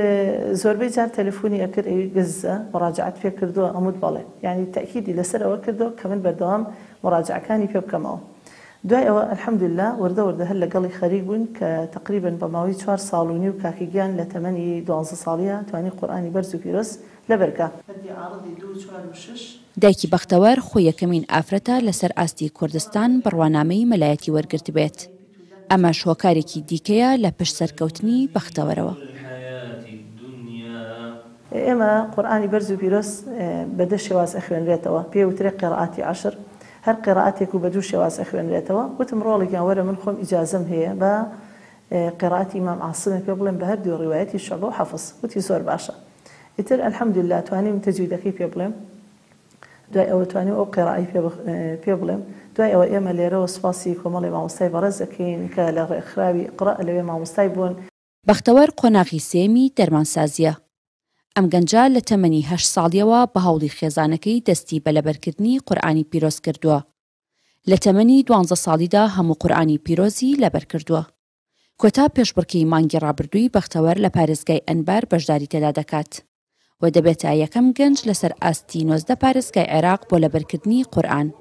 زۆربەی جار تەلەفۆنی ئەکرد ئەوی گەزە مراجعەت پێ کردووە ئەموت بەڵێ یعنی تەکیدی لەسەر ئەوە کردەوە کە من بەردەوام مراجعەکانی پێ بکەمەوە. دوای ئەوە الحەمدوللا وردە هەر لەگەڵی خەریک بوون کە تقریبا بە ماوەی 4 ساڵ و نیو کاکیگیان لە تەمەنی 12 ساڵیە توانی قورئانی بەرز و پیرۆز لەبەرکە. دایکی بەختەوەر خۆی یەکەمین ئافرەتە لەسەر ئاستی کوردستان بڕوانامەی مەلایەتی وەرگرت بێت. ئەمەش هۆکارێکی دیکەیە لە پشت سەرکەوتنی بەختەوەرەوە. ئێمە قورئانی بەرز و پیرۆز بە 10 شێواز ئەخوێنرێتەوە پێوترێ قیرائاتی 10 هەر قیرائاتێک و بە 2 شێواز ئەخوێنرێتەوە. وتم ڕۆڵێکیان وەرە من خۆم ئیجازەم هەیە بە قیرائاتی ئیمام عاصمێ پێ بڵێم بە هەردوو ڕیوایەتی شوعبە و حەفظ وتی زۆر باشە. ئیتر الحەمدوللا توانیم تەجویدەکەی پێ بڵێم دوای ئەوە توانیم ئەو قیرائەی پێ بڵێم. دوای ئەوە ئێمە لێرەوە سوپاسی کۆمەڵی مامۆستای بەڕێز دەکەین کە لە ڕێکخراوی ئیقرا لەوێ مامۆستای بوون بەختەوەر قۆناغی سێمی دەرمانسازیە. ئەم گەنجە لە تەمەنی 8 ساڵیەوە بە هەوڵی خێزانەکەی دەستی بە لەبەرکردنی قورئانی پیرۆز کردووە. لە تەمەنی 12 ساڵیدا هەموو قورئانی پیرۆزی لەبەر کردووە. کۆتا پێشبڕکەی مانگی ڕابردووی بەختەوەر لە پارێزگای ئەنبار بەشداری تێدا دەکات و دەبێتە یەکەم گەنج لەسەر ئاستی 19 پارێزگای عێراق بۆ لەبەرکردنی قورئان.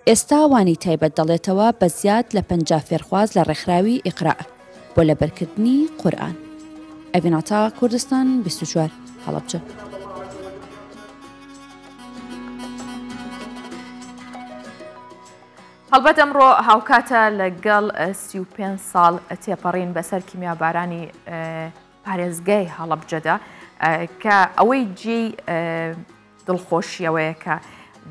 ئێستا وانی تایبەت دەڵێتەوە بە زیاد لە 50 فێرخواز لە ڕێکخراوی ئیقرا بۆ لەبەرکردنی قورئان. ئەڤیناتا کوردستان 24 هەڵەبجە. هەڵبەت ئەمڕۆ هاوکاتە لەگەڵ 35 ساڵ تێپەڕین بەسەر کیمیابارانی پارێزگای هەڵەبجەدا کە ئەوەی جێ دڵخۆشیەوەیە کە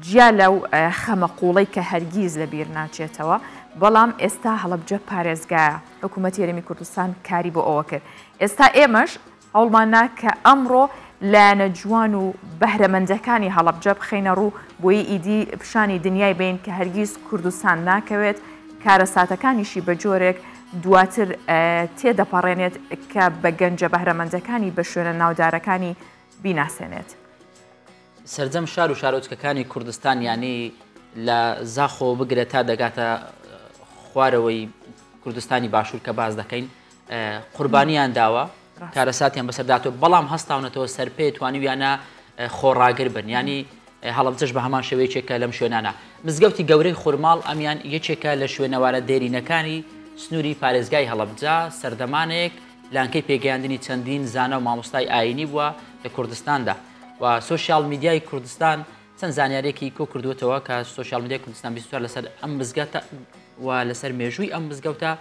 جیا لەو خەمەقوڵەی کە هەرگیز لەبیر ناچێتەوە، بەڵام ئێستا هەڵەبجە پارێزگایە. حکوومەتی هەرێمی کوردستان کاری بۆ ئەوە کرد. ئێستا ئێمەش هەوڵمانە کە ئەمڕۆ لایەنە جوان و بەهرەمەندەکانی هەڵەبجە بخەینە ڕوو بۆی ئیدی پیشانی دنیای بین کە هەرگیز کوردستان ناکەوێت کارەساتەکانیشی بە جۆرێک دواتر تێدەپەڕێنێت کە بە گەنجە بەهرەمەندەکانی بە شوێنە ناودارەکانی بیناسێنێت. سەرجەم شار و شارۆچکەکانی کوردستان ینی لە زاخۆ بگرێت تا دەگاتە خوارەوەی کوردستانی باشوور کە باز دەکەین قوربانیان داوە کارەساتیان بەسەرداتەوە، بەڵام هەستاونەتەوە سەرپێ توانیویانە خۆڕاگر بن. ینی هەڵەبجەش بە هەمان شێوەیەکێکە لەم شوێنانە. مزگەوتی گەورەی خورماڵ ئەمیان یەکێکە لە شوێنەوارە دێرینەکانی سنووری پارێزگای هەڵەبجە، سەردەمانێک لانکەی پێگەیاندنی چەندین زانە و مامۆستای ئاینی بووە لە کوردستاندا و سوشیال میدیای کوردستان چەند زانیارێکی کۆ کردوێتەوە کە سوشیال میدیای کوردستان 24 لەسەر ئەم مزگەوتە و لەسەر مێژووی ئەم مزگەوتە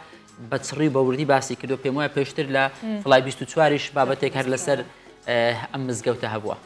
بە چڕی بەوردی باسی کردو. پێم وایە پێشتر لە فڵای 24ش بابەتێک هەر لەسەر ئەم مزگەوتە هەبووە.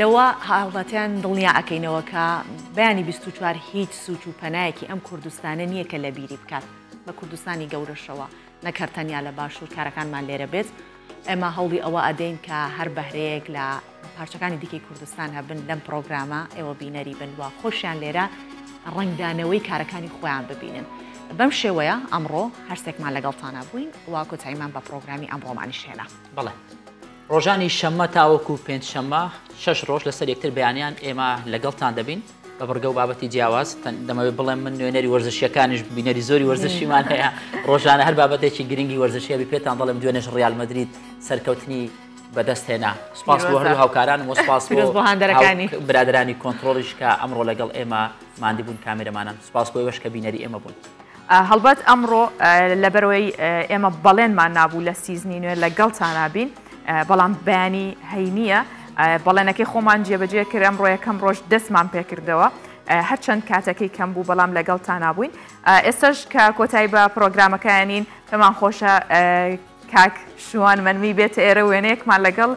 لەوە هاوڵاتیان دڵنیا ئەکەینەوە کە بەیانی 24 هیچ سوچ و پەنایەکی ئەم کوردستانە نییە کە لە بیری بکات بە کوردستانی گەورەشەوە نەکەرتەنیا لە باشوور کارەکانمان لێرە بێت. ئێمە هەوڵی ئەوە ئەدەین کە هەر بەهرەیەک لە پارچەکانی دیکەی کوردستان هەبن لەم پرۆگرامە ئێوە بینەری بن وە خۆشیان لێرە ڕنگدانەوەی کارەکانی خۆیان ببینن. بەم شێوەیە ئەمڕۆ هەرسێکمان لەگەڵتانە بووین وا کۆتاییمان بە پرۆگرامی ئەمڕۆمانیش هێنا. بەڵێ ڕۆژانی شەممە تاوەکو پێنجشەممە 6 ڕۆژ لەسەر یەکتر بەیانیان ئێمە لەگەڵتان دەبین بە بڕگە و بابەتی جیاواز. دەمەوێت بڵێم من نوێنەری وەرزشیەکانیش بینەری زۆری وەرزشیمان هەیە ڕۆژانە هەر بابەتێکی گرنگی وەرزشیە پێتان دەڵێم دوێنێش ڕیال مەدرید سەرکەوتنی بەدەست هێنا. سپاس بۆ هەردوو هاوکاران و سپاس بۆ برادرانی کۆنتترۆلیش کە ئەمڕۆ لەگەڵ ئێمە ماندی بوون کامێرەمانان. سپاس بۆی وەش کە بینەری ئێمە بوون. هەڵبەت ئەمڕۆ لەبەرەوەی ئێمە بەڵێنمان نابوو لە سیزنی نوێ لەگەڵتان نابین، بەڵام بەیانی هەینیە بەڵێنەکەی خۆمان جێبەجێ کرد. ئەمڕۆ یەکەم ڕۆژ دەستمان پێکردەوە هەرچەند کاتەکەی کەم بوو بەڵام لەگەڵتان نابووین. ئێستش کە کۆتایی بە پرۆگرامەکانین پێمان خۆشە کاک شوان منمی بێتە ئێرە وێنەیەکمان لەگەڵ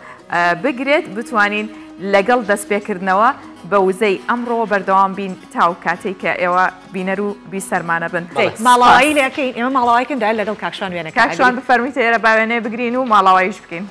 بگرێت بتوانین لەگەڵ دەستپێکردنەوە بە وزەی ئەمڕۆ بەردەوام بین تاو کاتێک کە ئێوە بینەر و بیسەرمانە بن ماڵاوایی لەکەین ئێمە ماڵاوایکن دا لەگەڵ کاکشان وێنە کاکشان بفەرمیتە ئێرە باوێنێ بگرین و ماڵاواییش بکەین